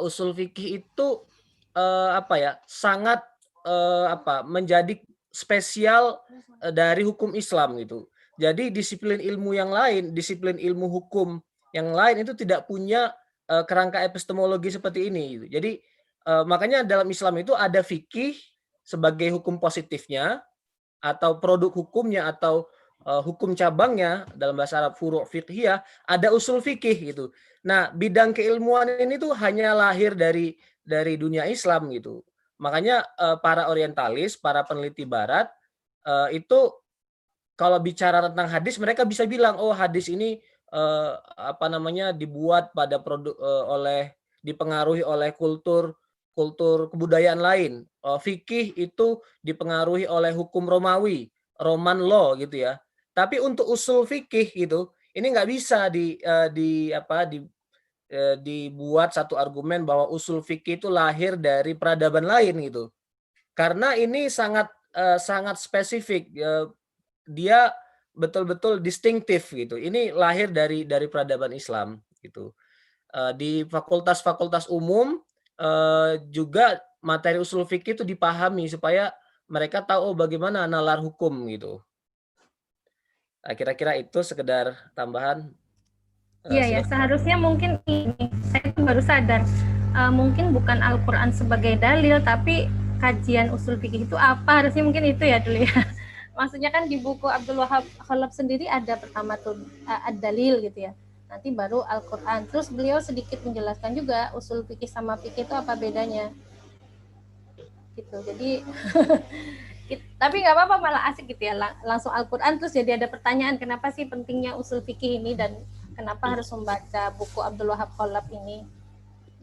usul fikih itu sangat menjadi spesial dari hukum Islam gitu. Jadi disiplin ilmu yang lain, disiplin ilmu hukum yang lain itu tidak punya kerangka epistemologi seperti ini gitu. Jadi makanya dalam Islam itu ada fikih sebagai hukum positifnya atau produk hukumnya atau hukum cabangnya, dalam bahasa Arab furu' fiqhiyah, ada usul fikih gitu. Nah, bidang keilmuan ini tuh hanya lahir dari dunia Islam gitu. Makanya para orientalis, para peneliti barat itu kalau bicara tentang hadis, mereka bisa bilang, oh hadis ini dibuat pada dipengaruhi oleh kultur kebudayaan lain. Fikih itu dipengaruhi oleh hukum Romawi, Roman law gitu ya. Tapi untuk usul fikih gitu, ini nggak bisa dibuat satu argumen bahwa usul fikih itu lahir dari peradaban lain gitu. Karena ini sangat spesifik. Dia betul-betul distintif gitu. Ini lahir dari peradaban Islam gitu. Di fakultas-fakultas umum juga materi usul fikih itu dipahami supaya mereka tahu bagaimana nalar hukum gitu. Nah, kira-kira itu sekedar tambahan. Iya ya, seharusnya mungkin ini saya baru sadar mungkin bukan Al-Quran sebagai dalil, tapi kajian usul fikih itu apa, harusnya mungkin itu ya dulu ya. Maksudnya kan di buku Abdul Wahab Khalaf sendiri ada pertama tuh ad-dalil gitu ya. Nanti baru Al-Quran. Terus beliau sedikit menjelaskan juga usul fikih sama fikih itu apa bedanya. Gitu. Jadi tapi nggak apa-apa, malah asik gitu ya. Langsung Al-Quran terus jadi ada pertanyaan kenapa sih pentingnya usul fikih ini dan kenapa harus membaca buku Abdul Wahab Khalaf ini.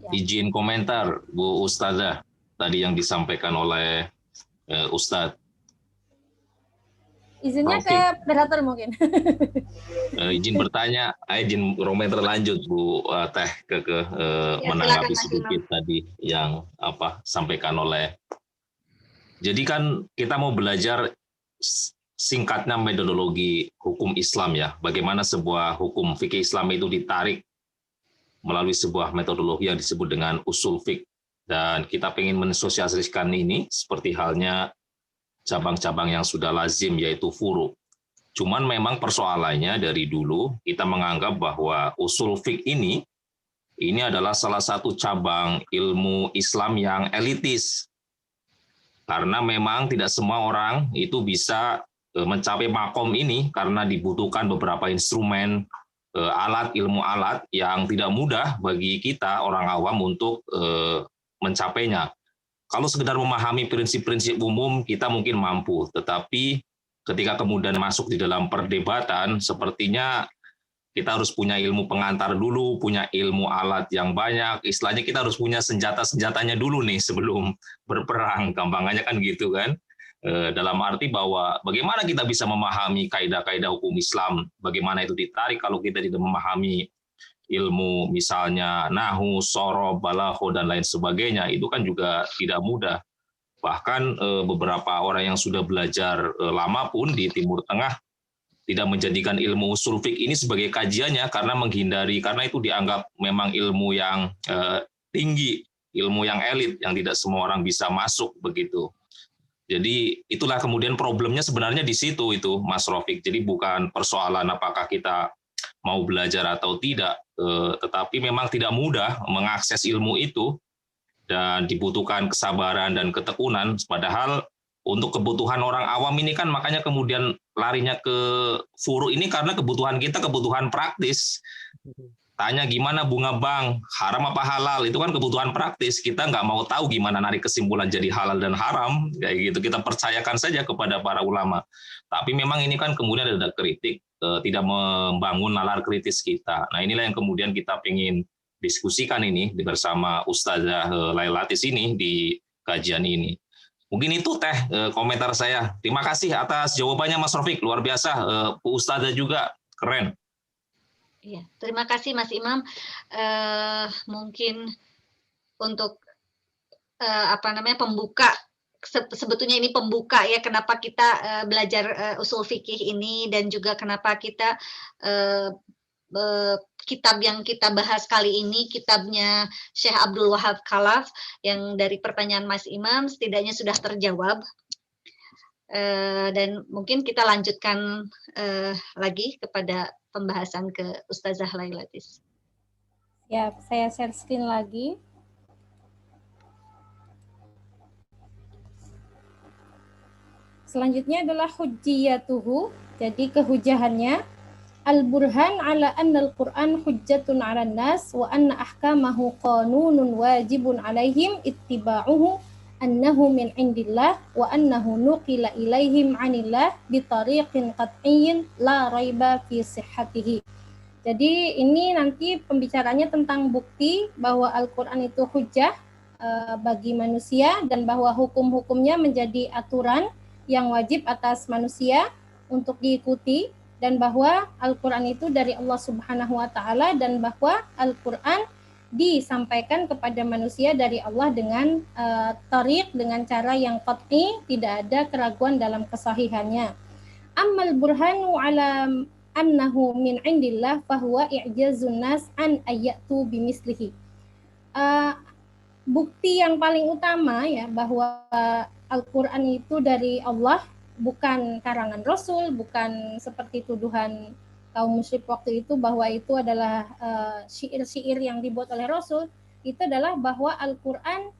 Ya. Izin komentar Bu Ustazah tadi yang disampaikan oleh Ustadz. Izinnya ke moderator mungkin. Izin bertanya, izin komentar lanjut Bu Teh menanggapi silakan, Mas sedikit tadi yang sampaikan oleh. Jadi kan kita mau belajar singkatnya metodologi hukum Islam ya, bagaimana sebuah hukum fikih Islam itu ditarik melalui sebuah metodologi yang disebut dengan usul fiqh, dan kita ingin mensosialisasikan ini seperti halnya cabang-cabang yang sudah lazim yaitu furu. Cuman memang persoalannya dari dulu kita menganggap bahwa usul fiqh ini adalah salah satu cabang ilmu Islam yang elitis. Karena memang tidak semua orang itu bisa mencapai makom ini karena dibutuhkan beberapa instrumen, ilmu alat yang tidak mudah bagi kita orang awam untuk mencapainya. Kalau sekedar memahami prinsip-prinsip umum kita mungkin mampu, tetapi ketika kemudian masuk di dalam perdebatan, sepertinya kita harus punya ilmu pengantar dulu, punya ilmu alat yang banyak, istilahnya kita harus punya senjata-senjatanya dulu nih sebelum berperang, gampangannya kan gitu kan. Dalam arti bahwa bagaimana kita bisa memahami kaidah-kaidah hukum Islam, bagaimana itu ditarik kalau kita tidak memahami ilmu misalnya nahu, sorob, balagho, dan lain sebagainya, itu kan juga tidak mudah. Bahkan beberapa orang yang sudah belajar lama pun di Timur Tengah tidak menjadikan ilmu usul fiqh ini sebagai kajiannya karena itu dianggap memang ilmu yang tinggi, ilmu yang elit yang tidak semua orang bisa masuk begitu. Jadi itulah kemudian problemnya sebenarnya di situ itu Mas Rafiq. Jadi bukan persoalan apakah kita mau belajar atau tidak, tetapi memang tidak mudah mengakses ilmu itu. Dan dibutuhkan kesabaran dan ketekunan, padahal untuk kebutuhan orang awam ini kan makanya kemudian larinya ke furu ini karena kebutuhan kita kebutuhan praktis. Tanya gimana bunga bank, haram apa halal, itu kan kebutuhan praktis. Kita nggak mau tahu gimana narik kesimpulan jadi halal dan haram, kayak gitu. Kita percayakan saja kepada para ulama. Tapi memang ini kan kemudian ada kritik, tidak membangun nalar kritis kita. Nah inilah yang kemudian kita ingin diskusikan ini bersama Ustazah Lailatis ini di kajian ini. Mungkin itu komentar saya. Terima kasih atas jawabannya Mas Rafiq, luar biasa. Bu Ustazah juga keren. Iya, terima kasih Mas Imam. Mungkin untuk pembuka, sebetulnya ini pembuka ya kenapa kita belajar usul fikih ini, dan juga kenapa kita kitab yang kita bahas kali ini, kitabnya Syekh Abdul Wahab Khalaf, yang dari pertanyaan Mas Imam setidaknya sudah terjawab. Dan mungkin kita lanjutkan lagi kepada pembahasan ke Ustazah Lailatis. Ya, saya share screen lagi. Selanjutnya adalah hujjiyatuhu, jadi kehujahannya. Al-burhan ala anna al-Qur'an hujjatun 'alan nas wa anna ahkamahu qanunun wajibun 'alaihim ittiba'uhu annahu min indillah wa annahu nuqila ilaihim 'anillah bi tariqin qat'iyyin la raiba fi sihhatihi. Jadi ini nanti pembicaranya tentang bukti bahwa Al-Qur'an itu hujjah bagi manusia, dan bahwa hukum-hukumnya menjadi aturan yang wajib atas manusia untuk diikuti, dan bahwa Al-Quran itu dari Allah Subhanahu wa Ta'ala, dan bahwa Al-Quran disampaikan kepada manusia dari Allah dengan tariq, dengan cara yang qat'i, tidak ada keraguan dalam kesahihannya. Ammal burhanu ala annahu min indillah fahuwa i'jazun nas an ayyatu bimislihi. Bukti yang paling utama ya bahwa Al-Quran itu dari Allah, bukan karangan Rasul, bukan seperti tuduhan kaum musyrik waktu itu bahwa itu adalah syair-syair yang dibuat oleh Rasul. Itu adalah bahwa Al-Quran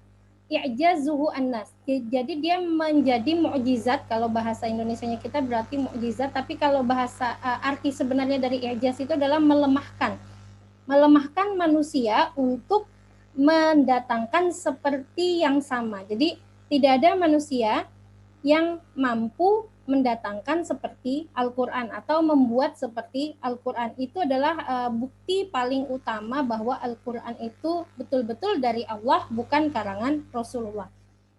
i'jazuhu annas. Jadi dia menjadi mukjizat, kalau bahasa Indonesianya kita berarti mukjizat, tapi kalau bahasa arti sebenarnya dari i'jaz itu adalah melemahkan manusia untuk mendatangkan seperti yang sama. Jadi tidak ada manusia yang mampu mendatangkan seperti Al-Quran atau membuat seperti Al-Quran. Itu adalah bukti paling utama bahwa Al-Quran itu betul-betul dari Allah, bukan karangan Rasulullah.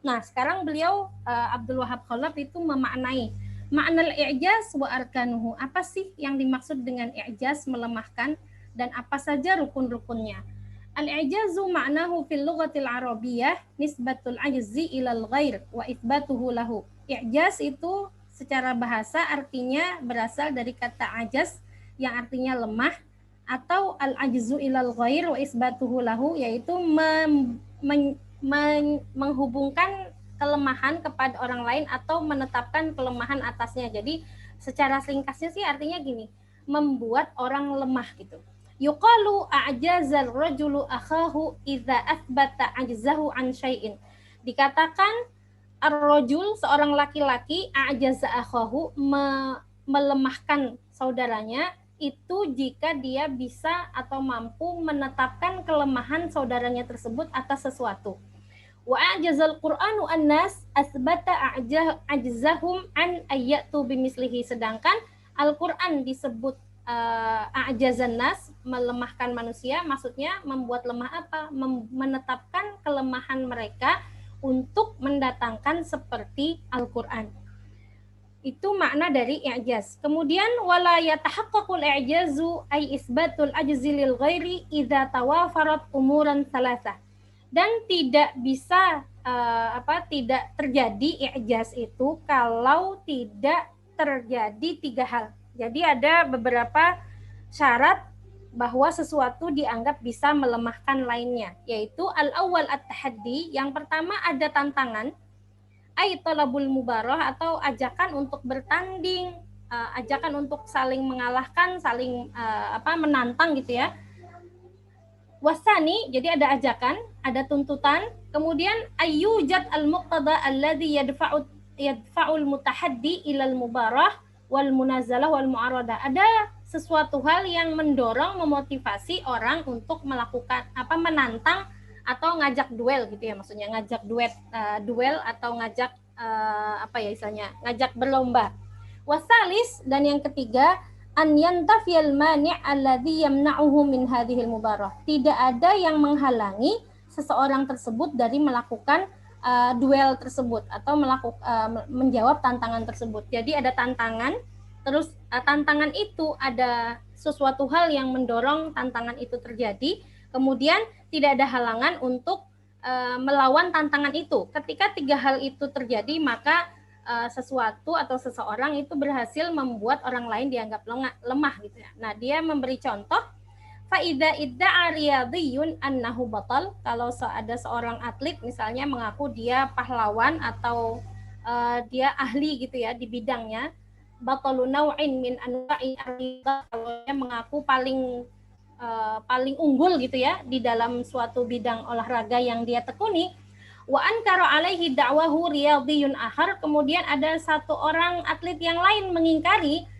Nah, sekarang beliau Abdul Wahab Khalaf itu memaknai Ma'nal i'jaz wa arkanuhu. Apa sih yang dimaksud dengan i'jaz, melemahkan, dan apa saja rukun-rukunnya? Al-i'jazu ma'nahu fil lughatil arabiyyah nisbatul ajzi ilal ghair wa itsbatuhu lahu. I'jaz itu secara bahasa artinya berasal dari kata ajaz yang artinya lemah, atau al-ajzu ilal ghair wa itsbatuhu lahu, yaitu menghubungkan kelemahan kepada orang lain atau menetapkan kelemahan atasnya. Jadi secara ringkasnya sih artinya gini, membuat orang lemah gitu. Yuqalu a'jazal rajulu akhahu idza athbata ajzahu an syai'in. Dikatakan ar-rajul, seorang laki-laki, a'jaza akhahu, melemahkan saudaranya, itu jika dia bisa atau mampu menetapkan kelemahan saudaranya tersebut atas sesuatu. Wa a'jazal Qur'anu an-nas asbata ajzahum an ayyatu bimislihi. Sedangkan Al-Qur'an disebut a'jazan nas, melemahkan manusia, maksudnya membuat lemah apa? Menetapkan kelemahan mereka untuk mendatangkan seperti Al-Qur'an. Itu makna dari i'jaz. Kemudian wala yatahaqqaqul i'jazu ay isbatul ajzi lil ghairi idza tawafarat umuran salasah. Dan tidak bisa tidak terjadi i'jaz itu kalau tidak terjadi 3 hal. Jadi ada beberapa syarat bahwa sesuatu dianggap bisa melemahkan lainnya, yaitu al-awwal at-tahaddi, yang pertama ada tantangan, ay talabul mubarah, atau ajakan untuk bertanding, ajakan untuk saling mengalahkan, saling menantang gitu ya. Wasani, jadi ada ajakan, ada tuntutan. Kemudian ayyujad al-muqtada alladhi yadfa'ul mutahaddi ilal mubarah wal munazalah wal mu'aradah. Ada sesuatu hal yang mendorong, memotivasi orang untuk melakukan menantang atau ngajak duel gitu ya, maksudnya ngajak duel atau ngajak ngajak berlomba. Wasalis, dan yang ketiga, an yantafiyal mani' alladhi yamna'uhu min hadhil mubarah. Tidak ada yang menghalangi seseorang tersebut dari melakukan duel tersebut atau menjawab tantangan tersebut. Jadi ada tantangan, terus tantangan itu ada sesuatu hal yang mendorong tantangan itu terjadi, kemudian tidak ada halangan untuk melawan tantangan itu. Ketika 3 hal itu terjadi, maka sesuatu atau seseorang itu berhasil membuat orang lain dianggap lemah gitu ya. Nah, dia memberi contoh, faida idda'a riyadhiyun annahu batal. Kalau ada seorang atlet misalnya mengaku dia pahlawan atau dia ahli gitu ya di bidangnya, batalu naw'in min anwa'i ar-riyadhah, kalau dia mengaku paling unggul gitu ya di dalam suatu bidang olahraga yang dia tekuni. Wa ankara alaihi da'wahu riyadhiyun akhar, kemudian ada satu orang atlet yang lain mengingkari,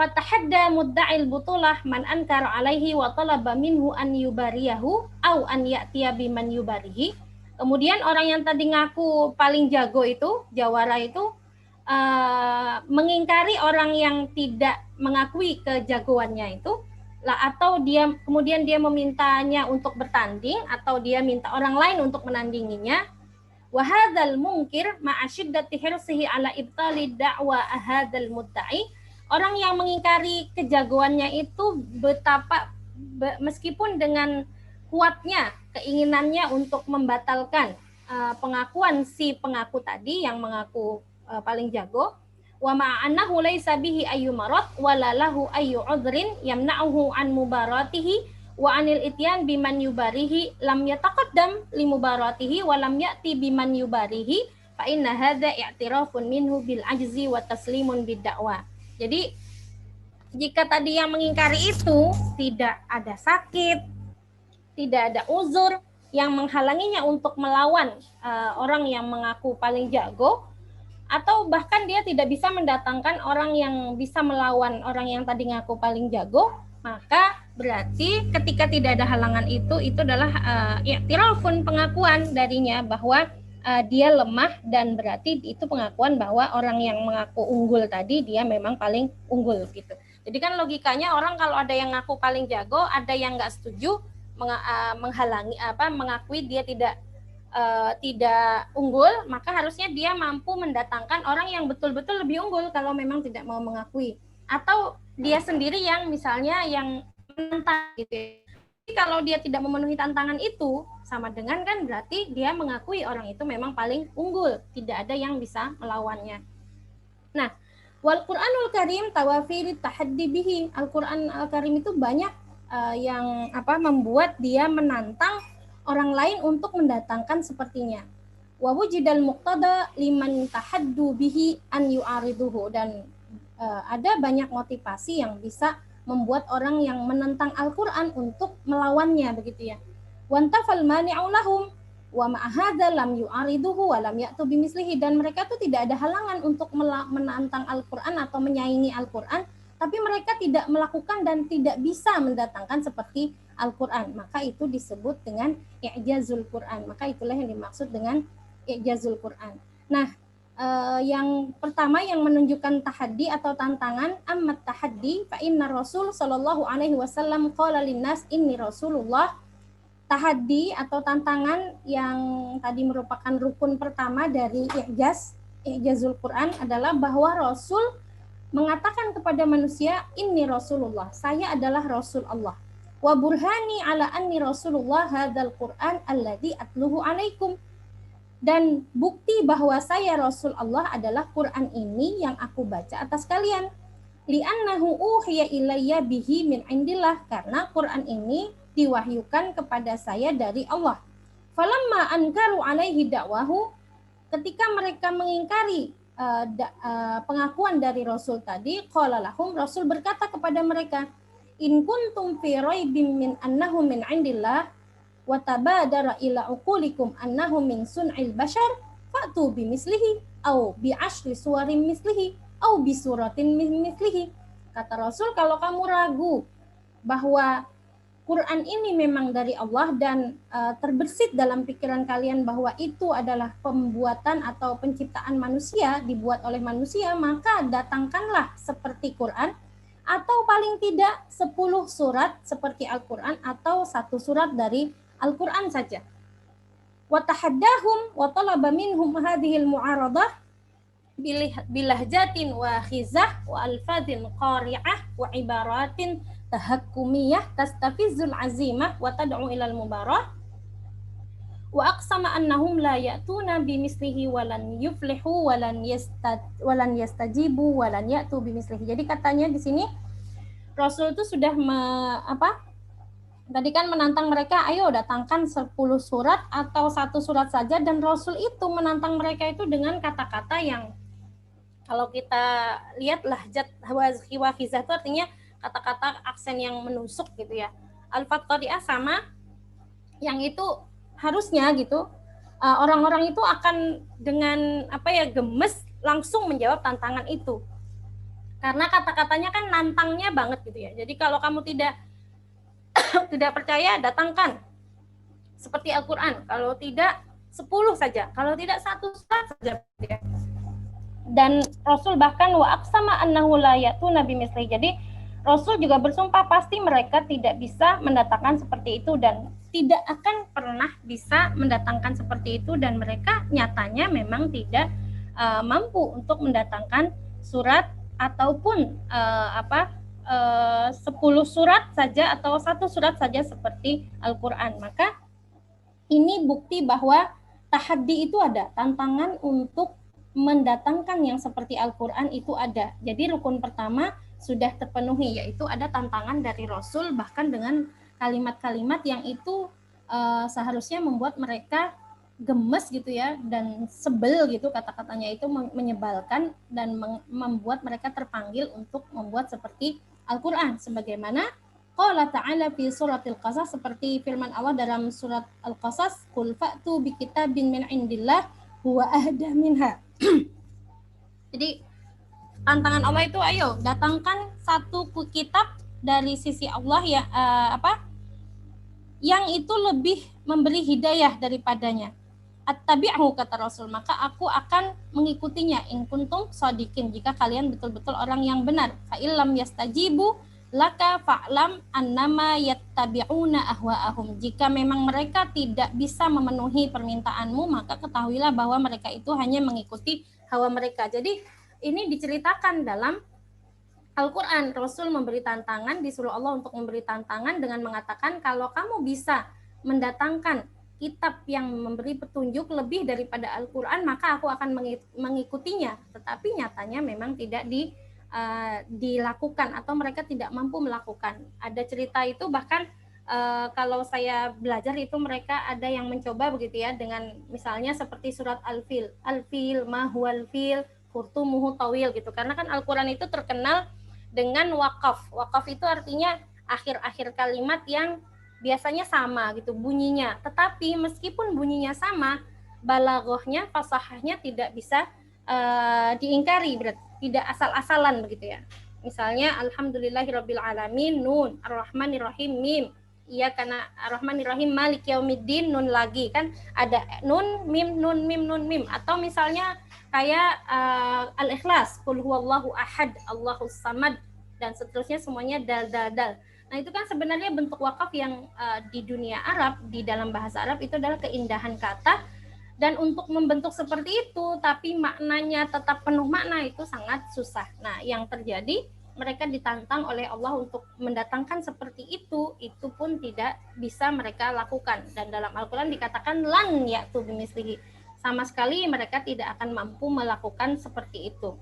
fatahadda mudda'il butulah man ankara alaihi wa talaba minhu an yubariyahu au an ya'tiya biman yubarihi. Kemudian orang yang tadi ngaku paling jago itu, jawara itu, mengingkari orang yang tidak mengakui kejagoannya itu, atau kemudian dia memintanya untuk bertanding, atau dia minta orang lain untuk menandinginya. Wa hadzal munkir ma'a syiddati hirsihi ala ibtali da'wa hadzal mudda'i. Orang yang mengingkari kejagoannya itu meskipun dengan kuatnya keinginannya untuk membatalkan pengakuan si pengaku tadi yang mengaku paling jago, wa ma'annahu laisa bihi ayyu marad wala lahu ayyu udhrin yamna'uhu an mubaratihi wa anil ityan biman yubarihi lam yataqaddam li mubaratihi wa lam ya'ti biman yubarihi fa inna hadza i'tirafun minhu bil ajzi wa taslimun bid da'wa. Jadi jika tadi yang mengingkari itu tidak ada sakit, tidak ada uzur yang menghalanginya untuk melawan orang yang mengaku paling jago, atau bahkan dia tidak bisa mendatangkan orang yang bisa melawan orang yang tadi ngaku paling jago, maka berarti ketika tidak ada halangan itu adalah i'tirafun, pengakuan darinya bahwa dia lemah, dan berarti itu pengakuan bahwa orang yang mengaku unggul tadi dia memang paling unggul gitu. Jadi kan logikanya orang kalau ada yang ngaku paling jago, ada yang nggak setuju, menghalangi mengakui dia tidak tidak unggul, maka harusnya dia mampu mendatangkan orang yang betul-betul lebih unggul kalau memang tidak mau mengakui. Atau dia sendiri yang misalnya yang menentang gitu ya. Jadi kalau dia tidak memenuhi tantangan itu, sama dengan kan berarti dia mengakui orang itu memang paling unggul, tidak ada yang bisa melawannya. Nah, wal Qur'anul Karim tawafir tahaddi bihi. Al-Qur'an Al-Karim itu banyak yang membuat dia menantang orang lain untuk mendatangkan sepertinya. Wa wujidal muqtada liman tahaddu bihi an yu'ariduhu, dan ada banyak motivasi yang bisa membuat orang yang menentang Al-Qur'an untuk melawannya begitu ya. Wantafal mani'u lahum wa ma'ahadza lam yu'ariduhu wa lam ya'tu bimislihi, dan mereka tuh tidak ada halangan untuk menantang Al-Qur'an atau menyaingi Al-Qur'an, tapi mereka tidak melakukan dan tidak bisa mendatangkan seperti Al-Qur'an. Maka itu disebut dengan i'jazul Qur'an. Maka itulah yang dimaksud dengan i'jazul Qur'an. Nah, yang pertama yang menunjukkan tahaddi atau tantangan, ammat tahaddi fa inna Rasul sallallahu alaihi wasallam qala linnas inni Rasulullah. Tahaddi atau tantangan yang tadi merupakan rukun pertama dari i'jazul Qur'an adalah bahwa Rasul mengatakan kepada manusia, inni Rasulullah, saya adalah Rasul Allah. Wa burhani ala anni Rasulullah hadzal Qur'an alladzi atluhu alaikum. Dan bukti bahwa saya Rasul Allah adalah Qur'an ini yang aku baca atas kalian. Li'annahu uhiya ilayya bihi min indillah, karena Qur'an ini diwahyukan kepada saya dari Allah. Falamma ankaru alaihi da'wahu, ketika mereka mengingkari pengakuan dari Rasul tadi, qala lahum, Rasul berkata kepada mereka, in kuntum fi raibin min annahu min indillah wa tabadara ila uqulikum annahu min sun'il bashar fa'tu bimislihi au bi'ashri suwarin mislihi au bisuratin mislihi. Kata Rasul, kalau kamu ragu bahwa Quran ini memang dari Allah dan terbersit dalam pikiran kalian bahwa itu adalah pembuatan atau penciptaan manusia, dibuat oleh manusia, maka datangkanlah seperti Quran, atau paling tidak 10 surat seperti Al-Quran, atau 1 surat dari Al-Quran saja. Wa tahaddahum wa talaba minhum hadhil mu'aradah bilahjatin wa khizah wa alfadhin qari'ah wa ibaratin tahakkumiyah tastafizul azimah wa tad'u ilal mubarah wa aqsama annahum la ya'tuna bimislihi walan yuflihu walan yastajibu walan ya'tu bimislihi. Jadi katanya di sini Rasul itu sudah tadi kan menantang mereka, ayo datangkan 10 surat atau 1 surat saja, dan Rasul itu menantang mereka itu dengan kata-kata yang kalau kita lihat lahjat wa khizah itu artinya kata-kata aksen yang menusuk gitu ya. Al-Fathariah sama yang itu harusnya gitu orang-orang itu akan dengan gemes langsung menjawab tantangan itu. Karena kata-katanya kan nantangnya banget gitu ya. Jadi kalau kamu tidak percaya, datangkan seperti Al-Qur'an. Kalau tidak 10 saja, kalau tidak 1 surat saja ya. Dan Rasul bahkan wa aqsama annahu la ya'tuna bimislihi. Jadi Rasul juga bersumpah pasti mereka tidak bisa mendatangkan seperti itu dan tidak akan pernah bisa mendatangkan seperti itu, dan mereka nyatanya memang tidak mampu untuk mendatangkan surat ataupun 10 surat saja atau 1 surat saja seperti Al-Quran. Maka ini bukti bahwa tahaddi itu ada, tantangan untuk mendatangkan yang seperti Al-Quran itu ada. Jadi rukun pertama sudah terpenuhi, yaitu ada tantangan dari Rasul, bahkan dengan kalimat-kalimat yang itu seharusnya membuat mereka gemes gitu ya, dan sebel gitu, kata-katanya itu menyebalkan dan membuat mereka terpanggil untuk membuat seperti Al-Quran. Sebagaimana qala ta'ala fi suratil Qasas, seperti firman Allah dalam surat Al-Qasas, qul fa'tu bi kitabin min indillah huwa ahda minha. Jadi tantangan Allah itu, ayo datangkan 1 kitab dari sisi Allah ya yang itu lebih memberi hidayah daripadanya. Attabi'hu, kata Rasul, maka aku akan mengikutinya in kuntum shadiqin, jika kalian betul-betul orang yang benar. Fa illam yastajibu laka fa'lam annama yattabi'una ahwa'ahum. Jika memang mereka tidak bisa memenuhi permintaanmu, maka ketahuilah bahwa mereka itu hanya mengikuti hawa mereka. Jadi ini diceritakan dalam Al-Quran. Rasul memberi tantangan, disuruh Allah untuk memberi tantangan dengan mengatakan kalau kamu bisa mendatangkan kitab yang memberi petunjuk lebih daripada Al-Quran, maka aku akan mengikutinya. Tetapi nyatanya memang tidak dilakukan atau mereka tidak mampu melakukan. Ada cerita itu bahkan kalau saya belajar itu mereka ada yang mencoba begitu ya, dengan misalnya seperti surat Al-Fil, Al-Fil, ma huwal fil, furtumuhu tawil gitu. Karena kan Al-Quran itu terkenal dengan wakaf. Wakaf itu artinya akhir-akhir kalimat yang biasanya sama gitu bunyinya. Tetapi meskipun bunyinya sama, balaghahnya, fasahahnya tidak bisa diingkari, berarti tidak asal-asalan begitu ya. Misalnya alhamdulillahirabbil alamin nun, arrahmanirrahim mim. Iya, karena arrahmanirrahim malik yaumiddin nun lagi kan ada nun mim nun mim nun mim. Atau misalnya kayak Al-Ikhlas, qul huwallahu ahad, Allahus samad, dan seterusnya semuanya dal dal dal. Nah, itu kan sebenarnya bentuk wakaf yang di dunia Arab, di dalam bahasa Arab itu adalah keindahan kata, dan untuk membentuk seperti itu tapi maknanya tetap penuh makna itu sangat susah. Nah, yang terjadi mereka ditantang oleh Allah untuk mendatangkan seperti itu pun tidak bisa mereka lakukan. Dan dalam Al-Quran dikatakan lan ya'tu bimislihi, sama sekali mereka tidak akan mampu melakukan seperti itu.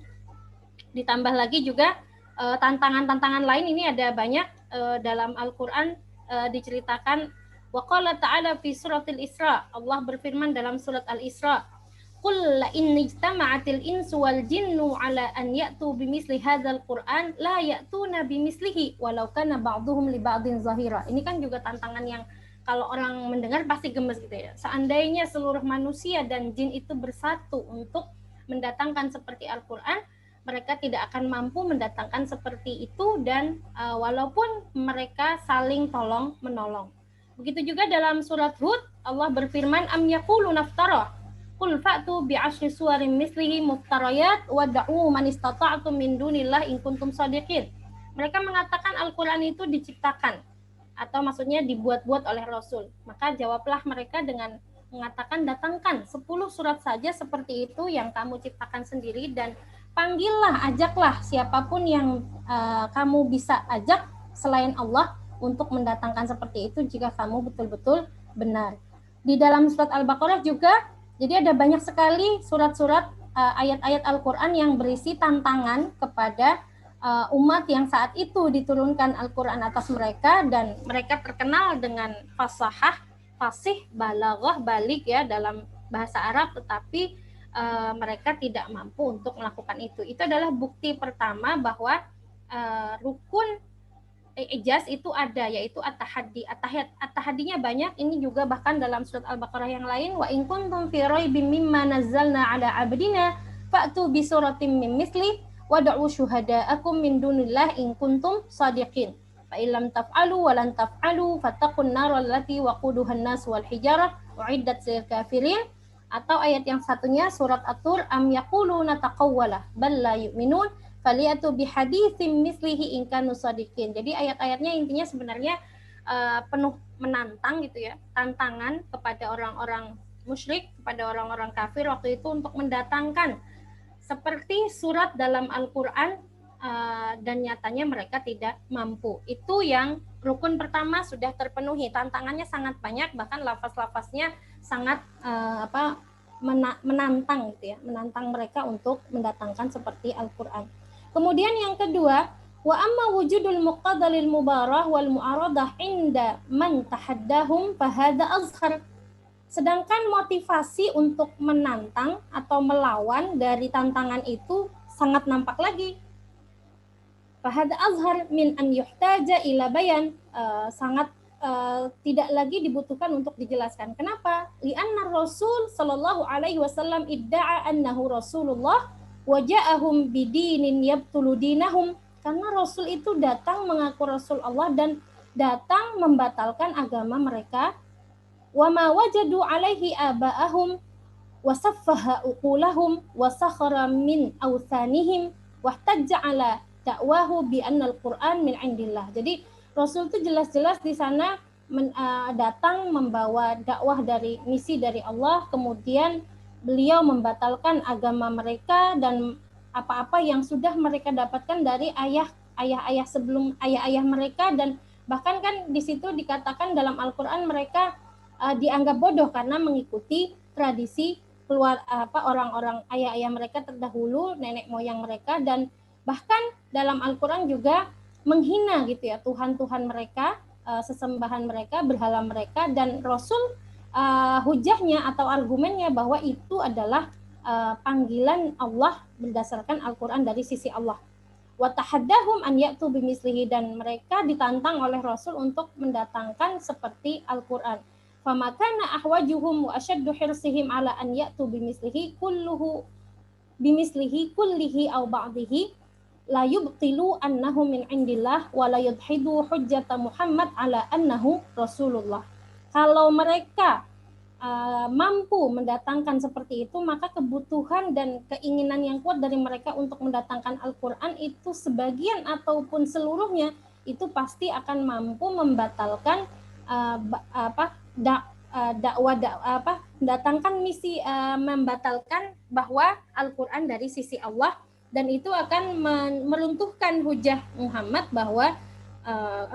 Ditambah lagi juga tantangan-tantangan lain ini ada banyak dalam Al-Quran diceritakan. Wa qala ta'ala fi suratil Isra, Allah berfirman dalam surat Al-Isra, qul la in ijtama'atil insu wal jinnu ala an ya'tu bimisli hadzal Qur'an la ya'tuna bimislihi walau kana ba'dhuhum li ba'dhin zahira. Ini kan juga tantangan yang kalau orang mendengar pasti gemes gitu ya. Seandainya seluruh manusia dan jin itu bersatu untuk mendatangkan seperti Al-Quran, mereka tidak akan mampu mendatangkan seperti itu, dan walaupun mereka saling tolong menolong. Begitu juga dalam surat Hud, Allah berfirman, am yaqulu naftara qul fa'tu bi 'ashri suwarin mislihi muftarayat wad'u man istata'tum min dunillah in kuntum shadiqin. Mereka mengatakan Al-Qur'an itu diciptakan atau maksudnya dibuat-buat oleh Rasul. Maka jawablah mereka dengan mengatakan datangkan 10 surat saja seperti itu yang kamu ciptakan sendiri, dan panggillah, ajaklah siapapun yang kamu bisa ajak selain Allah untuk mendatangkan seperti itu jika kamu betul-betul benar. Di dalam surat Al-Baqarah juga, jadi ada banyak sekali surat-surat ayat-ayat Al-Quran yang berisi tantangan kepada umat yang saat itu diturunkan Al-Quran atas mereka, dan mereka terkenal dengan fasahah, fasih, balaghah, balik ya dalam bahasa Arab, tetapi mereka tidak mampu untuk melakukan itu. Itu adalah bukti pertama bahwa rukun ijaz itu ada, yaitu at-tahaddi. At-tahaddinya banyak, ini juga bahkan dalam surat Al-Baqarah yang lain, wa in kuntum fi raibim mimma nazzalna ala abdina fa'tu bi suratim min misli wad'u syuhada'akum min dunillah in kuntum shadiqin fa illam taf'alu wa lan taf'alu fattaqun nar allati waquduhan nas wal hijarah uiddat lil kafirin. Atau ayat yang satunya surat At-Tur, am yaquluna taqawwala bal la yu'minun faliyatu bihaditsim mislihi in kanu shadiqin. Jadi ayat-ayatnya intinya sebenarnya penuh menantang gitu ya, tantangan kepada orang-orang musyrik, kepada orang-orang kafir waktu itu untuk mendatangkan seperti surat dalam Al-Qur'an, dan nyatanya mereka tidak mampu. Itu yang rukun pertama sudah terpenuhi. Tantangannya sangat banyak, bahkan lafaz-lafaznya sangat menantang gitu ya, menantang mereka untuk mendatangkan seperti Al-Qur'an. Kemudian yang kedua, wa amma wujudul muqaddalil mubarah wal mu'aradah inda man tahaddahum fahada azhar. Sedangkan motivasi untuk menantang atau melawan dari tantangan itu sangat nampak lagi. Fahada azhar min an yuhtaja ila bayan, sangat tidak lagi dibutuhkan untuk dijelaskan. Kenapa? Li'anna Rasul sallallahu alaihi wasallam idda'a annahu Rasulullah wa ja'ahum bidinin yabtulu dinahum. Karena Rasul itu datang mengaku Rasul Allah dan datang membatalkan agama mereka. Wa ma wajadu alaihi aba'ahum wa saffaha uqulahum wa sakhara min awthanihim wa ihtajja ala dakwahu bi annal Qur'an min indillah. Jadi Rasul itu jelas-jelas di sana datang membawa dakwah dari misi dari Allah, kemudian beliau membatalkan agama mereka dan apa-apa yang sudah mereka dapatkan dari ayah-ayah sebelum ayah-ayah mereka, dan bahkan kan di situ dikatakan dalam Al-Qur'an mereka dianggap bodoh karena mengikuti tradisi orang-orang ayah-ayah mereka terdahulu, nenek moyang mereka, dan bahkan dalam Al-Qur'an juga menghina gitu ya Tuhan-Tuhan mereka, sesembahan mereka, berhala mereka, dan Rasul hujahnya atau argumennya bahwa itu adalah panggilan Allah berdasarkan Al-Qur'an dari sisi Allah. Wa tahaddahum an ya'tu bimislihi, dan mereka ditantang oleh Rasul untuk mendatangkan seperti Al-Qur'an. Famakana ahwajuhum wa ashaddu hirsihim ala an ya'tu bimislihi kullihi aw ba'dihi la yubtilu annahu min indillah wa la yudhidu hujjata Muhammad ala annahu Rasulullah. Kalau mereka mampu mendatangkan seperti itu, maka kebutuhan dan keinginan yang kuat dari mereka untuk mendatangkan Al-Qur'an itu sebagian ataupun seluruhnya itu pasti akan mampu membatalkan mendatangkan misi, membatalkan bahwa Al-Qur'an dari sisi Allah, dan itu akan meruntuhkan hujah Muhammad bahwa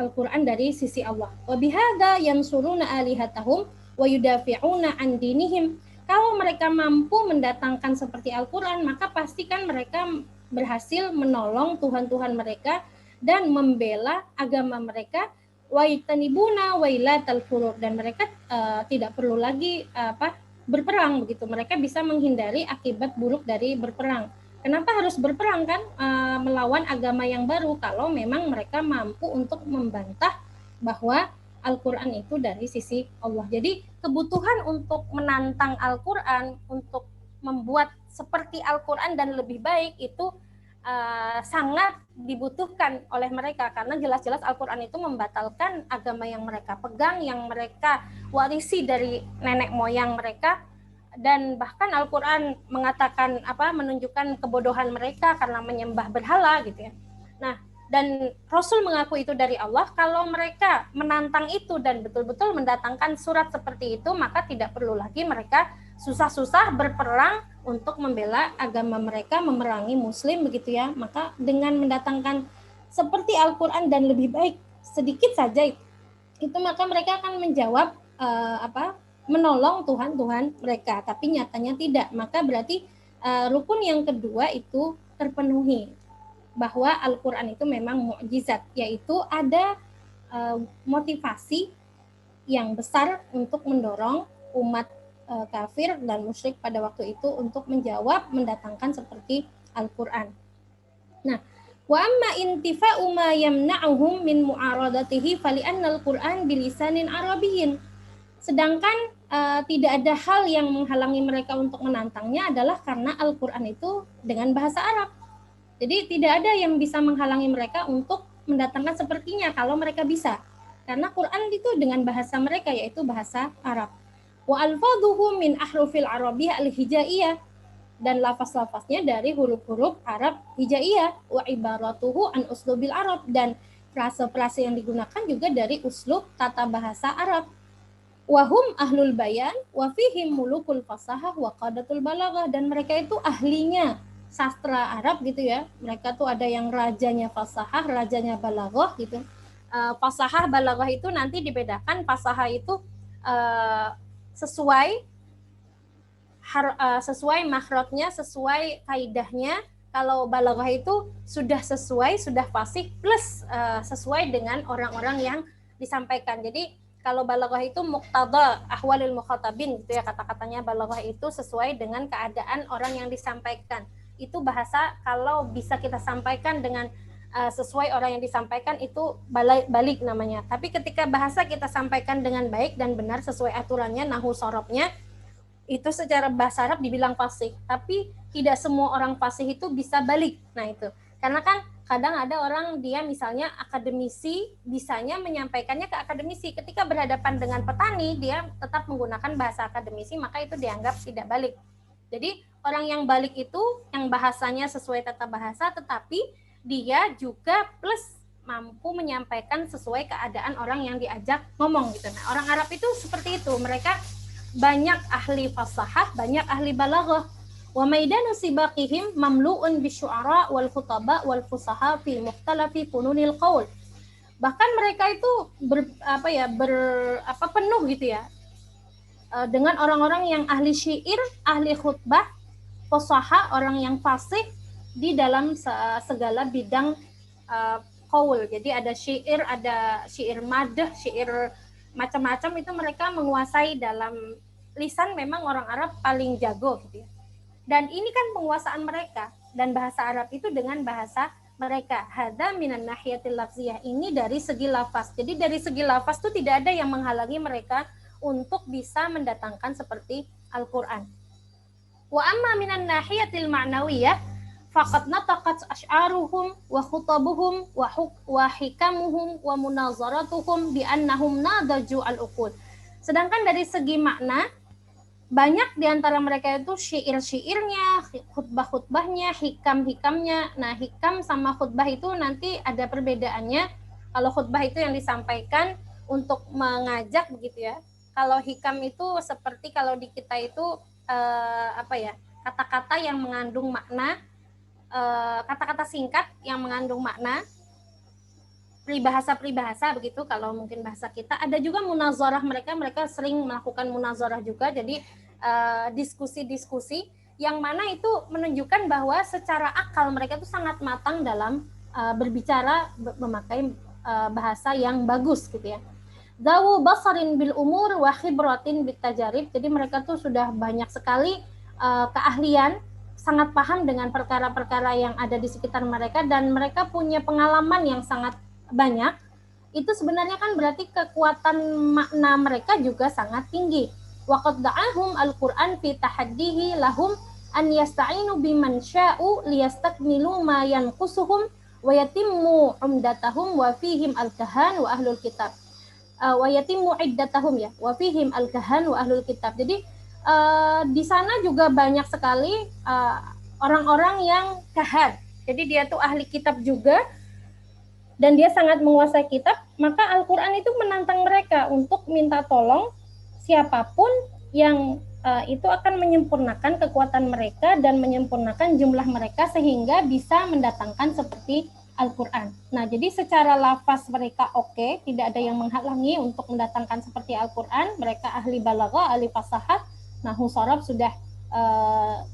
Al-Qur'an dari sisi Allah. Wa bihadza yansuruna alihatahum wa yudafi'una an dinihim. Kalau mereka mampu mendatangkan seperti Al-Qur'an, maka pastikan mereka berhasil menolong Tuhan-Tuhan mereka dan membela agama mereka. Wa yatanibuna wailatal furur, dan mereka tidak perlu lagi berperang begitu. Mereka bisa menghindari akibat buruk dari berperang. Kenapa harus berperang kan melawan agama yang baru kalau memang mereka mampu untuk membantah bahwa Al-Qur'an itu dari sisi Allah. Jadi kebutuhan untuk menantang Al-Qur'an, untuk membuat seperti Al-Qur'an dan lebih baik itu sangat dibutuhkan oleh mereka, karena jelas-jelas Al-Qur'an itu membatalkan agama yang mereka pegang, yang mereka warisi dari nenek moyang mereka, dan bahkan Al-Qur'an mengatakan menunjukkan kebodohan mereka karena menyembah berhala gitu ya. Nah, dan Rasul mengaku itu dari Allah. Kalau mereka menantang itu dan betul-betul mendatangkan surat seperti itu, maka tidak perlu lagi mereka susah-susah berperang untuk membela agama mereka, memerangi muslim begitu ya. Maka dengan mendatangkan seperti Al-Qur'an dan lebih baik sedikit saja itu maka mereka akan menjawab menolong Tuhan-Tuhan mereka, tapi nyatanya tidak. Maka berarti rukun yang kedua itu terpenuhi, bahwa Al-Qur'an itu memang mukjizat, yaitu ada motivasi yang besar untuk mendorong umat kafir dan musyrik pada waktu itu untuk mendatangkan seperti Al-Qur'an. Nah, wa amma intifa'u ma yamna'uhum min mu'aradatihi fali annal Qur'an bilisanin arabiyyin. Sedangkan tidak ada hal yang menghalangi mereka untuk menantangnya adalah karena Al-Qur'an itu dengan bahasa Arab. Jadi tidak ada yang bisa menghalangi mereka untuk mendatangkan sepertinya kalau mereka bisa. Karena Quran itu dengan bahasa mereka, yaitu bahasa Arab. Wa alfadhuhu min ahrufil arabiyyah al-hijaiyah, dan lafaz-lafaznya dari huruf-huruf Arab hijaiyah. Wa ibaratuhu an uslubil Arab, dan frase-frase yang digunakan juga dari uslub tata bahasa Arab. Wa hum ahlul bayan wa fihim mulukul fasahah wa qadatul balaghah, dan mereka itu ahlinya sastra Arab gitu ya. Mereka tuh ada yang rajanya fasahah, rajanya balaghah gitu. Fasahah balaghah itu nanti dibedakan. Fasahah itu sesuai makhrajnya, sesuai kaidahnya. Kalau balaghah itu sudah sesuai, sudah fasih plus sesuai dengan orang-orang yang disampaikan. Jadi kalau balaghah itu muqtada ahwalil mukhatabin gitu ya, kata-katanya balaghah itu sesuai dengan keadaan orang yang disampaikan. Itu bahasa kalau bisa kita sampaikan dengan sesuai orang yang disampaikan itu balik namanya. Tapi ketika bahasa kita sampaikan dengan baik dan benar sesuai aturannya, nahu sorobnya, itu secara bahasa Arab dibilang fasih. Tapi tidak semua orang fasih itu bisa balik. Nah itu, karena kan kadang ada orang dia misalnya akademisi, bisanya menyampaikannya ke akademisi. Ketika berhadapan dengan petani, dia tetap menggunakan bahasa akademisi, maka itu dianggap tidak balik. Jadi orang yang balik itu yang bahasanya sesuai tata bahasa, tetapi dia juga plus mampu menyampaikan sesuai keadaan orang yang diajak ngomong gitu. Nah, orang Arab itu seperti itu, mereka banyak ahli fasahah, banyak ahli balaghah. Wa maidanu sibaqihim mamlu'un bisyu'ara wal khutaba wal fusaha fi mukhtalafi fununil qaul. Bahkan mereka itu penuh gitu ya dengan orang-orang yang ahli syair, ahli khutbah, fusaha, orang yang fasih di dalam segala bidang qaul. Jadi ada syair madah, syair macam-macam, itu mereka menguasai dalam lisan. Memang orang Arab paling jago gitu ya. Dan ini kan penguasaan mereka, dan bahasa Arab itu dengan bahasa mereka. Hadza minan nahiyatil lafziyah, ini dari segi lafaz. Jadi dari segi lafaz itu tidak ada yang menghalangi mereka untuk bisa mendatangkan seperti Al-Qur'an. Wa amma minan nahiyatil ma'nawiyah faqad nataqat asy'aruhum wa khutabuhum wa hikamuhum wa munazaratuhum bi annahum nadaju al-uqul. Sedangkan dari segi makna, banyak di antara mereka itu syair-syairnya, khutbah-khutbahnya, hikam-hikamnya. Nah, hikam sama khutbah itu nanti ada perbedaannya. Kalau khutbah itu yang disampaikan untuk mengajak begitu ya. Kalau hikam itu seperti kalau di kita itu kata-kata yang mengandung makna, kata-kata singkat yang mengandung makna, peribahasa begitu kalau mungkin bahasa kita. Ada juga munazarah, mereka sering melakukan munazarah juga, jadi diskusi-diskusi yang mana itu menunjukkan bahwa secara akal mereka itu sangat matang dalam berbicara, memakai bahasa yang bagus gitu ya. Dawu basarin bil umur wa khibratin bit tajarib. Jadi mereka tuh sudah banyak sekali keahlian, sangat paham dengan perkara-perkara yang ada di sekitar mereka, dan mereka punya pengalaman yang sangat banyak. Itu sebenarnya kan berarti kekuatan makna mereka juga sangat tinggi. Wa qad da'ahum al-Qur'an fi tahaddihi lahum an yasta'inu biman sya'u liyastakmilu ma yanqusuhum wa yatimmu umdatahum wa fihim al-kahan wa ahlul kitab. Wa yatimmu iddatahum ya wa fihim al-kahan wa ahlul kitab. Jadi di sana juga banyak sekali orang-orang yang kahan. Jadi dia tuh ahli kitab juga, dan dia sangat menguasai kitab. Maka Al-Quran itu menantang mereka untuk minta tolong siapapun yang itu akan menyempurnakan kekuatan mereka dan menyempurnakan jumlah mereka sehingga bisa mendatangkan seperti Al-Quran. Nah, jadi secara lafaz mereka oke, tidak ada yang menghalangi untuk mendatangkan seperti Al-Quran. Mereka ahli balaghah, ahli fasahah. Nah, husarab sudah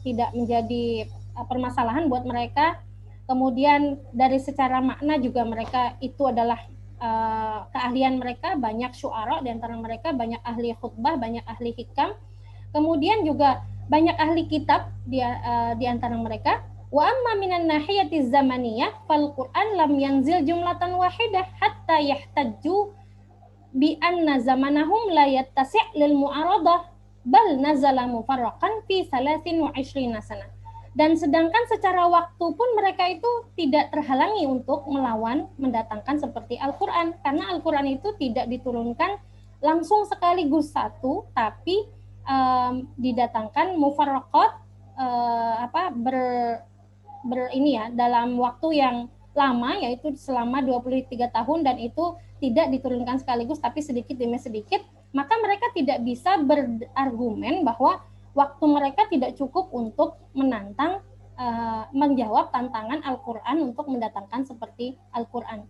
tidak menjadi permasalahan buat mereka. Kemudian dari secara makna juga mereka itu adalah keahlian mereka. Banyak syu'ara di antara mereka, banyak ahli khutbah, banyak ahli hikam. Kemudian juga banyak ahli kitab di antara mereka. Wa amma minan nahiyati zamaniyah fal Qur'an lam yanzil jumlatan wahidah hatta yahtajju bi anna zamanahum la yattasi' lil mu'aradah bal nazala mufarraqan fi 23 sana. Dan sedangkan secara waktu pun mereka itu tidak terhalangi untuk melawan mendatangkan seperti Al-Quran, karena Al-Quran itu tidak diturunkan langsung sekaligus satu, tapi didatangkan mufarraqat dalam waktu yang lama, yaitu selama 23 tahun, dan itu tidak diturunkan sekaligus tapi sedikit demi sedikit. Maka mereka tidak bisa berargumen bahwa waktu mereka tidak cukup untuk menantang, menjawab tantangan Al-Quran untuk mendatangkan seperti Al-Quran.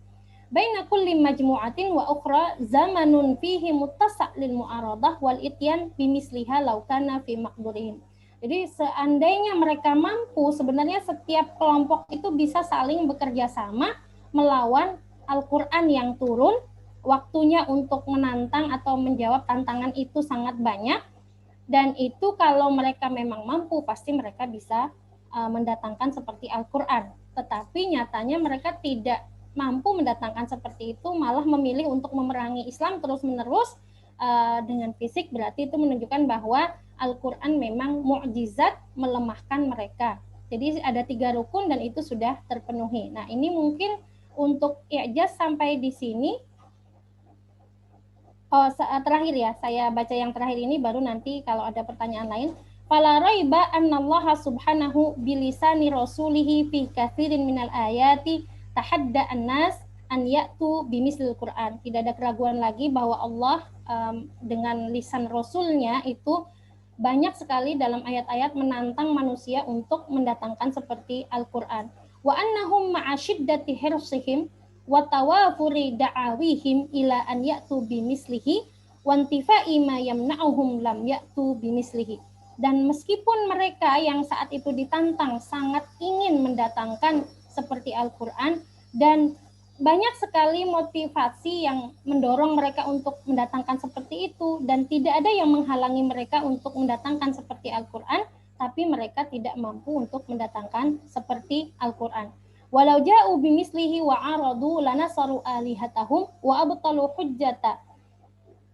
Baina kulli majmu'atin wa ukhra zamanun fihi muttasa' lil mu'aradah wal ityan bimisliha law kana fi maqdurihim. Jadi seandainya mereka mampu, sebenarnya setiap kelompok itu bisa saling bekerja sama melawan Al-Quran yang turun. Waktunya untuk menantang atau menjawab tantangan itu sangat banyak. Dan itu kalau mereka memang mampu, pasti mereka bisa mendatangkan seperti Al-Quran. Tetapi nyatanya mereka tidak mampu mendatangkan seperti itu, malah memilih untuk memerangi Islam terus-menerus dengan fisik. Berarti itu menunjukkan bahwa Al-Quran memang mukjizat melemahkan mereka. Jadi ada 3 rukun dan itu sudah terpenuhi. Nah, ini mungkin untuk i'jaz sampai di sini. Terakhir ya, saya baca yang terakhir ini, baru nanti kalau ada pertanyaan lain. Fala raiba annallaha subhanahu bilisani rasulihi fi katsirin minal ayati tahadda an-nas an ya'tu bimislil Qur'an. Tidak ada keraguan lagi bahwa Allah dengan lisan Rasulnya itu banyak sekali dalam ayat-ayat menantang manusia untuk mendatangkan seperti Al-Quran. Wa annahum ma'a syiddati hirsihim wa tawafuri da'awihim ila an ya'tu bimislihi wa intifa'i ma yamna'uhum lam ya'tu bimislihi. Dan meskipun mereka yang saat itu ditantang sangat ingin mendatangkan seperti Al-Quran, dan banyak sekali motivasi yang mendorong mereka untuk mendatangkan seperti itu, dan tidak ada yang menghalangi mereka untuk mendatangkan seperti Al-Quran, tapi mereka tidak mampu untuk mendatangkan seperti Al-Quran. Walau ja'u bimislihi wa aradu lanasaru alihatahum wa abtalu hujjata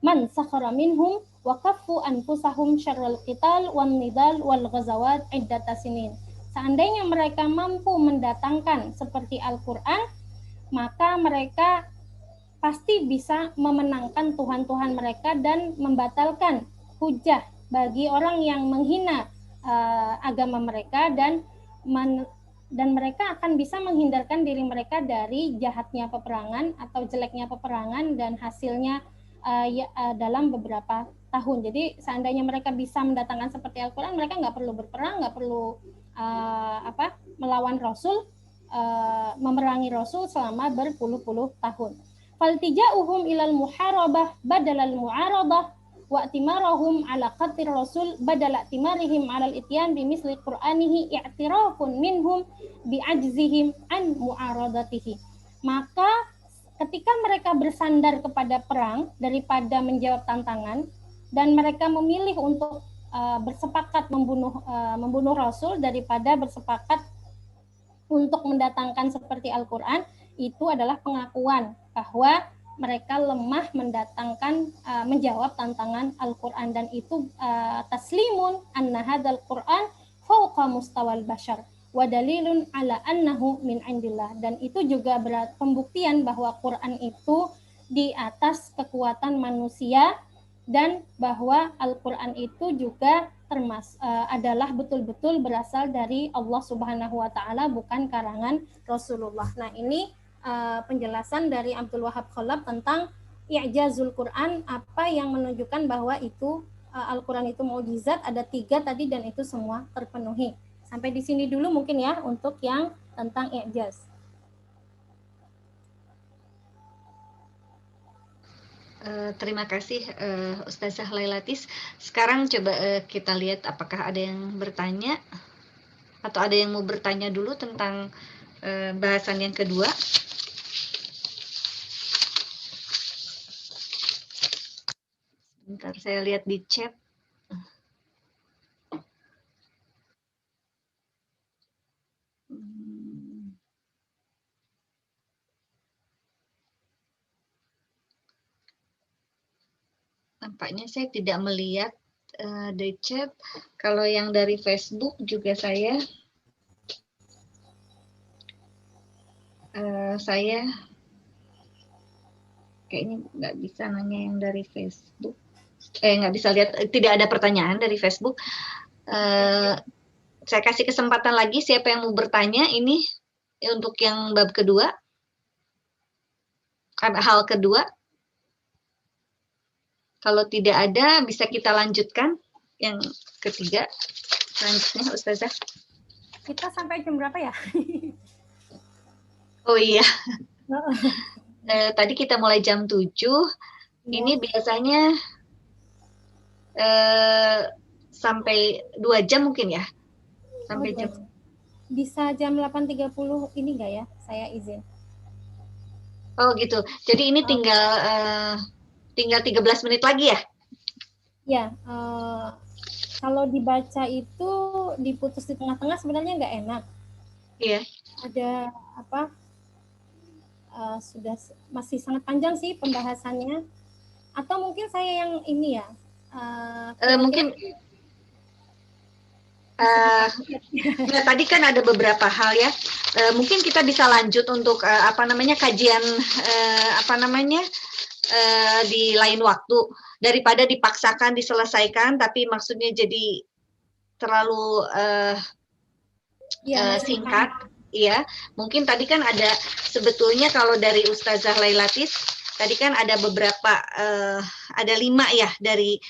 man sakhara minhum wa kaffu anfusahum syarral qital wan nidal wal ghazawat iddata sinin. Seandainya mereka mampu mendatangkan seperti Al-Quran, maka mereka pasti bisa memenangkan Tuhan-Tuhan mereka dan membatalkan hujah bagi orang yang menghina agama mereka, dan mereka akan bisa menghindarkan diri mereka dari jahatnya peperangan atau jeleknya peperangan dan hasilnya dalam beberapa tahun. Jadi seandainya mereka bisa mendatangkan seperti Al-Quran, mereka nggak perlu berperang, nggak perlu melawan Rasul, memerangi Rasul selama berpuluh-puluh tahun. Faltija'uhum ilal muharabah badalal mu'aradah wa i'timarahum ala qatir Rasul badala i'timarihim ala al-ityan bimisli Qur'anihi i'tirafun minhum bi'ajzihim an mu'aradatihi. Maka ketika mereka bersandar kepada perang daripada menjawab tantangan, dan mereka memilih untuk bersepakat membunuh Rasul daripada bersepakat untuk mendatangkan seperti Al-Quran, itu adalah pengakuan bahwa mereka lemah mendatangkan menjawab tantangan Al-Quran, dan itu taslimun anna hadzal Quran fauqa mustawal bashar wa dalilun ala annahu min indillah. Dan itu juga pembuktian bahwa Quran itu di atas kekuatan manusia, dan bahwa Al-Quran itu juga adalah betul-betul berasal dari Allah Subhanahu wa Ta'ala, bukan karangan Rasulullah. Nah, ini penjelasan dari Abdul Wahab Khalaf tentang i'jazul Quran, apa yang menunjukkan bahwa itu Al-Quran itu mukjizat. Ada 3 tadi, dan itu semua terpenuhi. Sampai di sini dulu mungkin ya untuk yang tentang i'jaz. Terima kasih Ustazah Lailatis. Sekarang coba kita lihat apakah ada yang bertanya atau ada yang mau bertanya dulu tentang bahasan yang kedua. Bentar, saya lihat di chat. Nampaknya saya tidak melihat di chat. Kalau yang dari Facebook juga saya kayaknya nggak bisa nanya yang dari Facebook. Nggak bisa lihat, tidak ada pertanyaan dari Facebook. Saya kasih kesempatan lagi, siapa yang mau bertanya ini untuk yang bab kedua, hal kedua. Kalau tidak ada, bisa kita lanjutkan yang ketiga. Selanjutnya, Ustazah. Kita sampai jam berapa ya? Oh iya. Tadi kita mulai jam 7. Ini biasanya sampai 2 jam mungkin ya? Sampai jam. Bisa jam 8.30 ini enggak ya? Saya izin. Oh gitu. Jadi ini tinggal 13 menit lagi ya? Ya, kalau dibaca itu diputus di tengah-tengah sebenarnya nggak enak. Iya. Ada apa? Sudah masih sangat panjang sih pembahasannya. Atau mungkin saya yang ini ya? Mungkin. Nah, tadi kan ada beberapa hal ya. Mungkin kita bisa lanjut untuk kajian di lain waktu, daripada dipaksakan diselesaikan tapi maksudnya jadi terlalu singkat. Iya, mungkin tadi kan ada sebetulnya kalau dari Ustazah Lailatis tadi kan ada beberapa ada 5 ya dari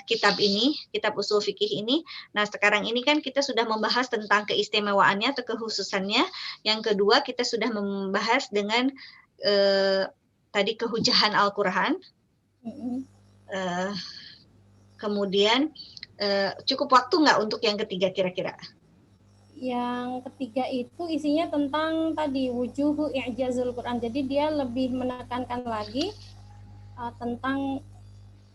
kitab ini, kitab usul fikih ini. Nah, sekarang ini kan kita sudah membahas tentang keistimewaannya atau kekhususannya. Yang kedua, kita sudah membahas dengan tadi kehujahan Al-Qur'an. Kemudian cukup waktu nggak untuk yang ketiga kira-kira? Yang ketiga itu isinya tentang tadi wujuhu i'jazul Quran. Jadi dia lebih menekankan lagi tentang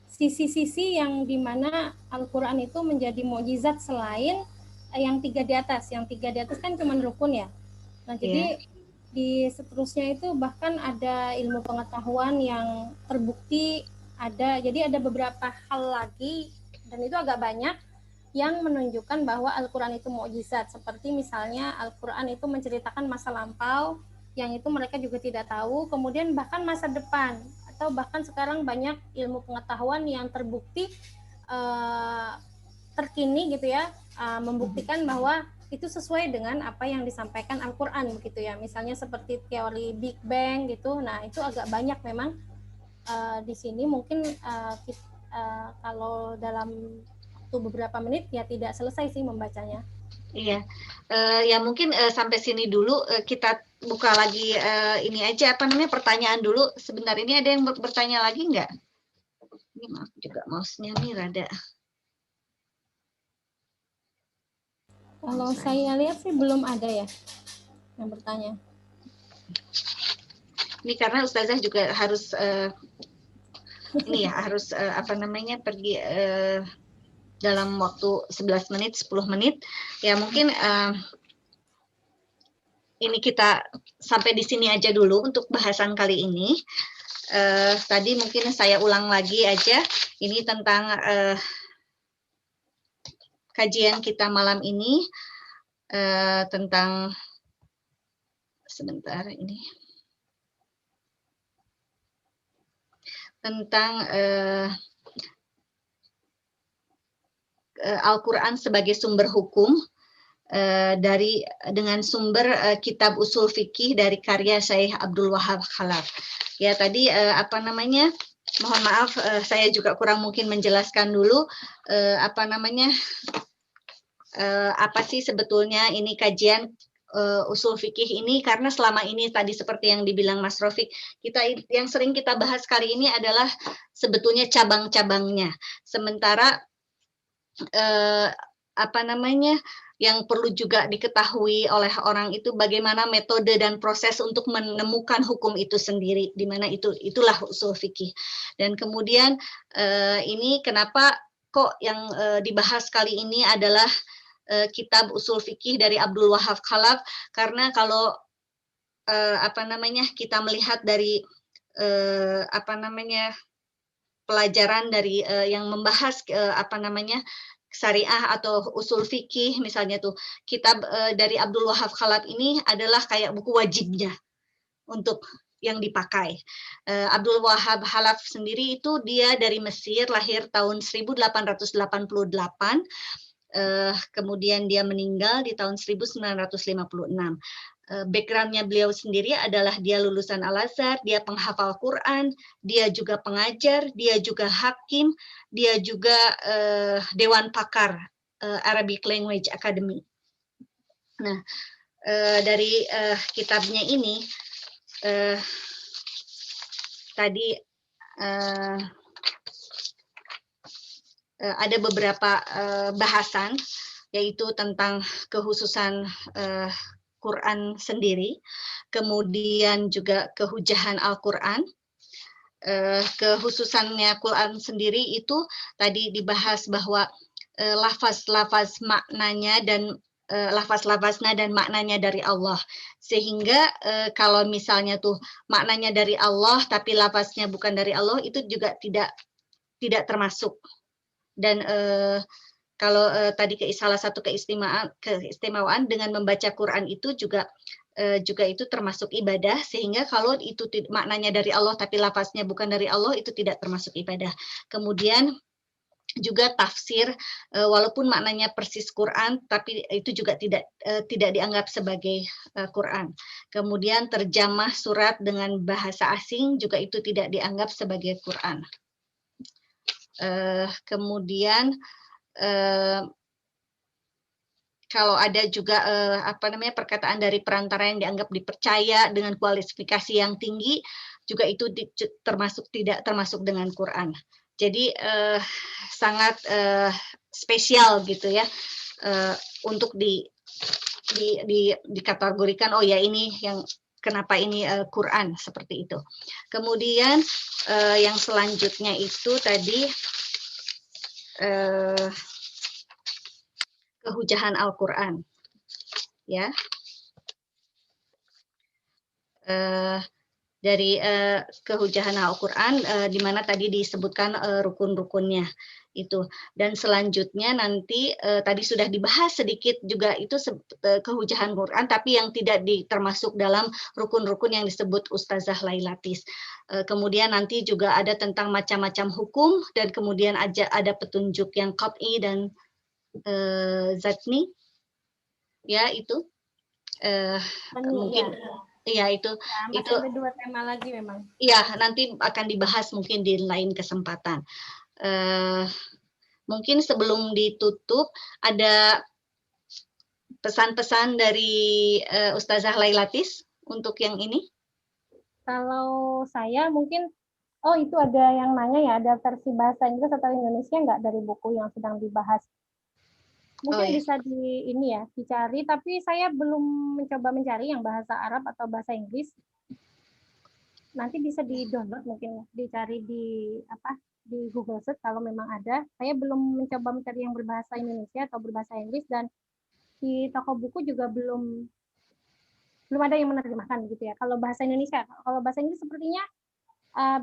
sisi-sisi yang dimana Al-Quran itu menjadi mukjizat selain yang 3 di atas. Yang 3 di atas kan cuma rukun ya. Nah, jadi di seterusnya itu bahkan ada ilmu pengetahuan yang terbukti ada. Jadi ada beberapa hal lagi dan itu agak banyak yang menunjukkan bahwa Al-Quran itu mukjizat, seperti misalnya Al-Quran itu menceritakan masa lampau yang itu mereka juga tidak tahu, kemudian bahkan masa depan, atau bahkan sekarang banyak ilmu pengetahuan yang terbukti terkini gitu ya, membuktikan bahwa itu sesuai dengan apa yang disampaikan Al-Quran begitu ya, misalnya seperti teori Big Bang gitu. Nah, itu agak banyak memang di sini mungkin kalau dalam beberapa menit ya tidak selesai sih membacanya. Iya, ya mungkin sampai sini dulu kita buka lagi ini aja apa namanya pertanyaan dulu. Sebentar, ini ada yang bertanya lagi nggak? Ini maaf juga mouse-nya nih rada. Kalau saya lihat sih belum ada ya yang bertanya. Ini karena Ustazah juga harus ini ya harus apa namanya pergi dalam waktu 11 menit, 10 menit. Ya mungkin ini kita sampai di sini aja dulu untuk bahasan kali ini. Tadi mungkin saya ulang lagi aja, ini tentang kajian kita malam ini, tentang, sebentar ini, tentang Al-Quran sebagai sumber hukum dengan sumber kitab usul fikih dari karya Syekh Abdul Wahab Khalaf. Ya tadi apa namanya? Mohon maaf saya juga kurang mungkin menjelaskan dulu apa namanya? Apa sih sebetulnya ini kajian usul fikih ini, karena selama ini tadi seperti yang dibilang Mas Rofik, kita yang sering kita bahas kali ini adalah sebetulnya cabang-cabangnya. Sementara apa namanya yang perlu juga diketahui oleh orang itu bagaimana metode dan proses untuk menemukan hukum itu sendiri, di mana itulah usul fikih. Dan kemudian ini kenapa kok yang dibahas kali ini adalah kitab usul fikih dari Abdul Wahab Khalaf, karena kalau apa namanya kita melihat dari apa namanya pelajaran dari yang membahas apa namanya syariah atau usul fikih, misalnya tuh kitab dari Abdul Wahab Khalaf ini adalah kayak buku wajibnya untuk yang dipakai. Abdul Wahab Khalaf sendiri itu dia dari Mesir, lahir tahun 1888, kemudian dia meninggal di tahun 1956. Background-nya beliau sendiri adalah dia lulusan Al-Azhar, dia penghafal Quran, dia juga pengajar, dia juga hakim, dia juga Dewan Pakar Arabic Language Academy. Nah, dari kitabnya ini tadi ada beberapa bahasan, yaitu tentang kekhususan Quran sendiri, kemudian juga kehujahan Al-Quran, kekhususannya Quran sendiri itu tadi dibahas bahwa lafaz-lafaz maknanya dan lafaz-lafaznya dan maknanya dari Allah, sehingga kalau misalnya tuh maknanya dari Allah tapi lafaznya bukan dari Allah, itu juga tidak termasuk. Dan kalau tadi salah satu keistimewaan dengan membaca Quran itu juga itu termasuk ibadah, sehingga kalau itu maknanya dari Allah tapi lafaznya bukan dari Allah, itu tidak termasuk ibadah. Kemudian juga tafsir, walaupun maknanya persis Quran, tapi itu juga tidak dianggap sebagai Quran. Kemudian terjemah surat dengan bahasa asing juga itu tidak dianggap sebagai Quran. Kemudian kalau ada juga perkataan dari perantara yang dianggap dipercaya dengan kualifikasi yang tinggi, juga itu tidak termasuk dengan Quran. Jadi sangat spesial gitu ya untuk dikategorikan, oh ya ini yang kenapa ini Quran seperti itu. Kemudian yang selanjutnya itu tadi kehujahan Al-Quran, ya. Dari kehujahan Al-Quran, di mana tadi disebutkan rukun-rukunnya itu. Dan selanjutnya nanti tadi sudah dibahas sedikit juga itu kehujahan Quran, tapi yang tidak termasuk dalam rukun-rukun yang disebut Ustazah Lailatis. Kemudian nanti juga ada tentang macam-macam hukum, dan kemudian ada petunjuk yang qat'i dan zatni, ya itu mungkin. Iya itu masih ada 2 tema lagi memang. Iya, nanti akan dibahas mungkin di lain kesempatan. Mungkin sebelum ditutup ada pesan-pesan dari Ustazah Lailatis untuk yang ini. Kalau saya mungkin, oh itu ada yang nanya ya, ada versi bahasa Inggris atau Indonesia nggak dari buku yang sedang dibahas? Mungkin bisa dicari, tapi saya belum mencoba mencari yang bahasa Arab atau bahasa Inggris. Nanti bisa di-download, mungkin dicari di Google Search kalau memang ada. Saya belum mencoba mencari yang berbahasa Indonesia atau berbahasa Inggris, dan di toko buku juga belum ada yang menerjemahkan gitu ya. Kalau bahasa Indonesia, kalau bahasa Inggris sepertinya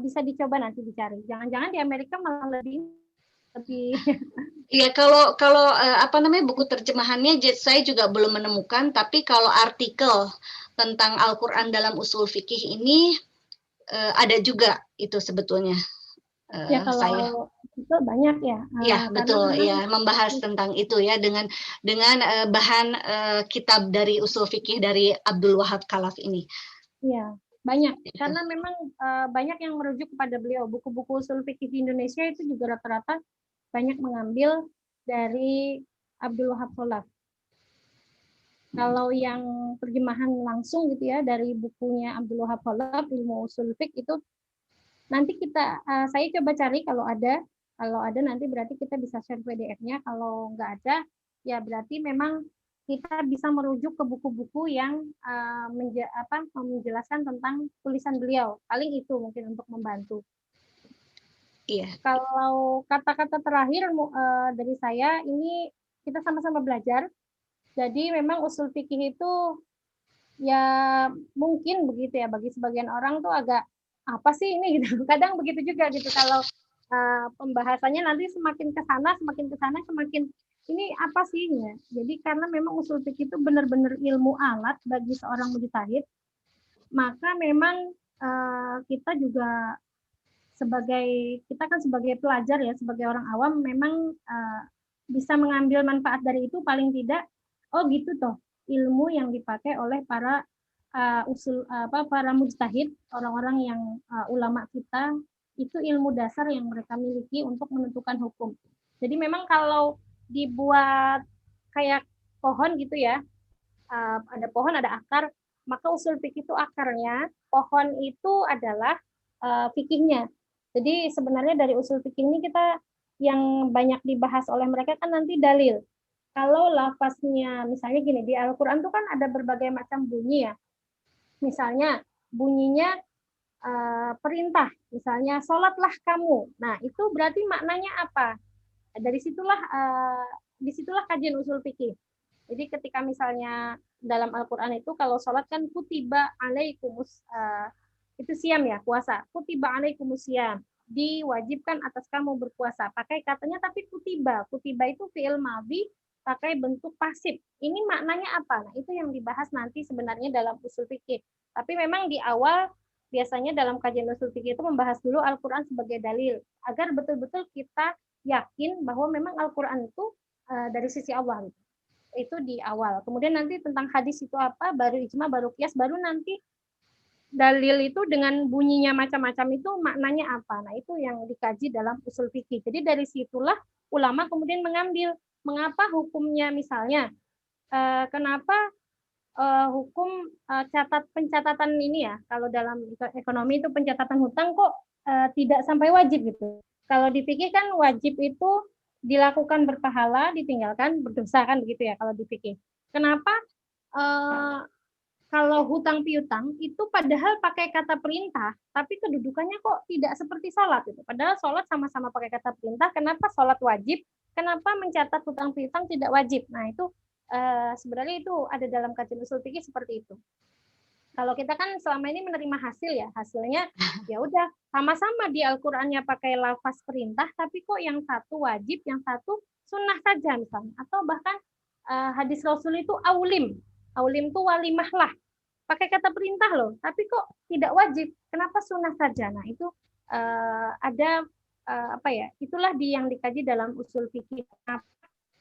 bisa dicoba nanti dicari. Jangan-jangan di Amerika malah lebih Iya, kalau buku terjemahannya saya juga belum menemukan, tapi kalau artikel tentang Al-Qur'an dalam usul fikih ini ada juga itu sebetulnya. Ya kalau itu banyak ya. Iya, betul ya, membahas tentang itu ya dengan bahan kitab dari usul fikih dari Abdul Wahab Khalaf ini. Iya, banyak. Karena memang banyak yang merujuk kepada beliau. Buku-buku usul fikih di Indonesia itu juga rata-rata banyak mengambil dari Abdul Wahab Khalaf. Kalau yang terjemahan langsung gitu ya dari bukunya Abdul Wahab Khalaf, Ilmu Usul Fiqh, itu nanti saya coba cari kalau ada nanti berarti kita bisa share PDF-nya. Kalau nggak ada ya berarti memang kita bisa merujuk ke buku-buku yang menjelaskan tentang tulisan beliau. Paling itu mungkin untuk membantu. Iya. Kalau kata-kata terakhir dari saya, ini kita sama-sama belajar. Jadi memang usul fikih itu ya mungkin begitu ya, bagi sebagian orang tuh agak apa sih ini gitu. Kadang begitu juga gitu kalau pembahasannya nanti semakin ke sana semakin ini apa sih ya. Jadi karena memang usul fikih itu benar-benar ilmu alat bagi seorang mujtahid, maka memang kita juga kita kan sebagai pelajar ya, sebagai orang awam memang bisa mengambil manfaat dari itu, paling tidak oh gitu toh ilmu yang dipakai oleh para para mujtahid, orang-orang yang ulama kita, itu ilmu dasar yang mereka miliki untuk menentukan hukum. Jadi memang kalau dibuat kayak pohon gitu ya, ada pohon, ada akar, maka usul fikih itu akarnya, pohon itu adalah fikihnya. Jadi sebenarnya dari usul fikih ini kita yang banyak dibahas oleh mereka kan nanti dalil. Kalau lafaznya misalnya gini, di Al-Qur'an itu kan ada berbagai macam bunyi ya. Misalnya bunyinya perintah, misalnya sholatlah kamu. Nah, itu berarti maknanya apa? Dari disitulah kajian usul fikih. Jadi ketika misalnya dalam Al-Qur'an itu kalau sholat kan kutiba alaikumus itu siam ya, puasa. Kutiba alaikumus siam, diwajibkan atas kamu berpuasa. Pakai katanya tapi kutiba. Kutiba itu fi'il madhi pakai bentuk pasif. Ini maknanya apa? Nah, itu yang dibahas nanti sebenarnya dalam usul fikih. Tapi memang di awal biasanya dalam kajian usul fikih itu membahas dulu Al-Qur'an sebagai dalil agar betul-betul kita yakin bahwa memang Al-Quran itu dari sisi Allah gitu. Itu di awal. Kemudian nanti tentang hadis itu apa, baru ijma, baru qiyas, baru nanti dalil itu dengan bunyinya macam-macam itu maknanya apa. Nah, itu yang dikaji dalam usul fikih. Jadi dari situlah ulama kemudian mengambil mengapa hukumnya misalnya kenapa hukum pencatatan ini ya, kalau dalam ekonomi itu pencatatan hutang kok tidak sampai wajib gitu. Kalau dipikir kan wajib itu dilakukan berpahala, ditinggalkan berdosa kan begitu ya kalau dipikir. Kenapa kalau hutang piutang itu padahal pakai kata perintah, tapi kedudukannya kok tidak seperti sholat itu. Padahal sholat sama-sama pakai kata perintah, kenapa sholat wajib, kenapa mencatat hutang piutang tidak wajib? Nah itu sebenarnya itu ada dalam kajian usul fikih seperti itu. Kalau kita kan selama ini menerima hasil ya, hasilnya ya udah sama-sama di Al-Qur'annya pakai lafaz perintah, tapi kok yang satu wajib, yang satu sunnah saja misalnya, atau bahkan hadis Rasul itu aulim itu walimah lah, pakai kata perintah loh, tapi kok tidak wajib, kenapa sunnah saja? Nah itu ada apa ya? Itulah yang dikaji dalam usul fikih.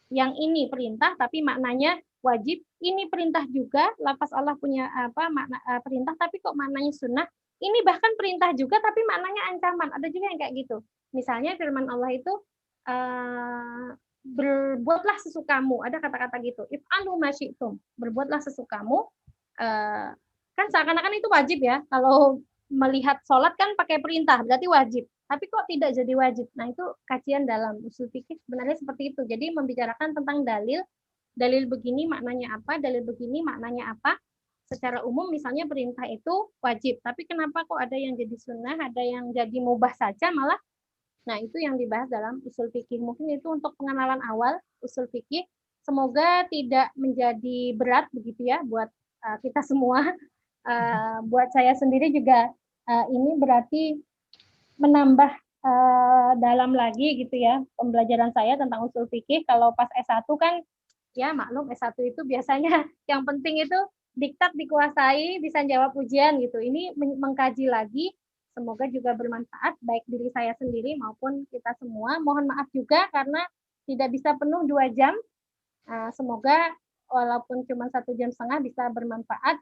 Yang ini perintah tapi maknanya wajib, ini perintah juga, lafaz Allah punya apa makna perintah tapi kok maknanya sunnah. Ini bahkan perintah juga tapi maknanya ancaman. Ada juga yang kayak gitu. Misalnya firman Allah itu berbuatlah sesukamu. Ada kata-kata gitu. If'alu ma syi'tum. Berbuatlah sesukamu. Kan seakan-akan itu wajib ya. Kalau melihat sholat kan pakai perintah, berarti wajib. Tapi kok tidak jadi wajib? Nah itu kajian dalam usul fikih sebenarnya seperti itu. Jadi membicarakan tentang dalil begini maknanya apa, dalil begini maknanya apa. Secara umum misalnya perintah itu wajib. Tapi kenapa kok ada yang jadi sunnah, ada yang jadi mubah saja malah. Nah itu yang dibahas dalam usul fikih. Mungkin itu untuk pengenalan awal usul fikih. Semoga tidak menjadi berat begitu ya buat kita semua. Buat saya sendiri juga ini berarti menambah dalam lagi gitu ya pembelajaran saya tentang usul fikih. Kalau pas S1 kan ya maklum S1 itu biasanya yang penting itu diktat dikuasai, bisa jawab ujian gitu. Ini mengkaji lagi, semoga juga bermanfaat baik diri saya sendiri maupun kita semua. Mohon maaf juga karena tidak bisa penuh 2 jam. Semoga walaupun cuma 1 jam setengah bisa bermanfaat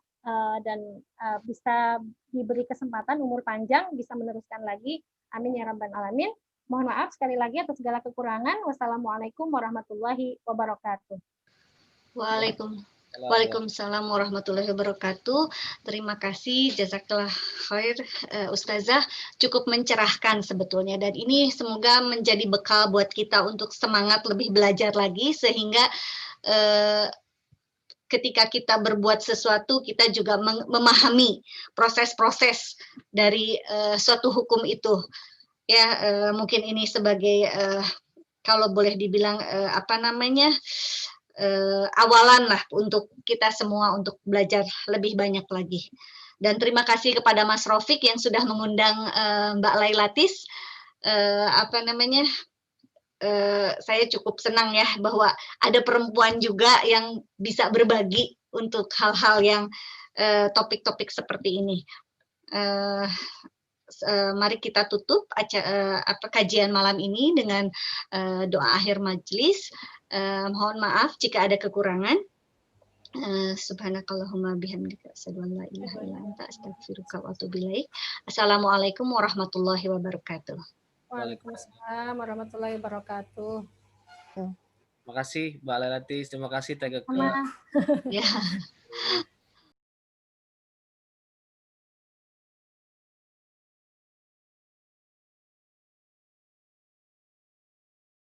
dan bisa diberi kesempatan umur panjang bisa meneruskan lagi. Amin ya rabbal alamin. Mohon maaf sekali lagi atas segala kekurangan. Wassalamualaikum warahmatullahi wabarakatuh. Waalaikumsalam warahmatullahi wabarakatuh. Terima kasih, jazakallah khair Ustazah, cukup mencerahkan sebetulnya, dan ini semoga menjadi bekal buat kita untuk semangat lebih belajar lagi sehingga ketika kita berbuat sesuatu kita juga memahami proses-proses dari suatu hukum itu ya. Mungkin ini sebagai kalau boleh dibilang awalan lah untuk kita semua untuk belajar lebih banyak lagi. Dan terima kasih kepada Mas Rafiq yang sudah mengundang Mbak Lailatis. Saya cukup senang ya bahwa ada perempuan juga yang bisa berbagi untuk hal-hal yang topik-topik seperti ini. Mari kita tutup kajian malam ini dengan doa akhir majelis. Mohon maaf jika ada kekurangan. Subhanakallahumma bihamdika asyhadu an la ilaha illa anta astaghfiruka wa atubu ilaik. Assalamualaikum warahmatullahi wabarakatuh. Waalaikumsalam warahmatullahi wabarakatuh. Terima kasih Mbak Lailatis, terima kasih Tegeke. Ya.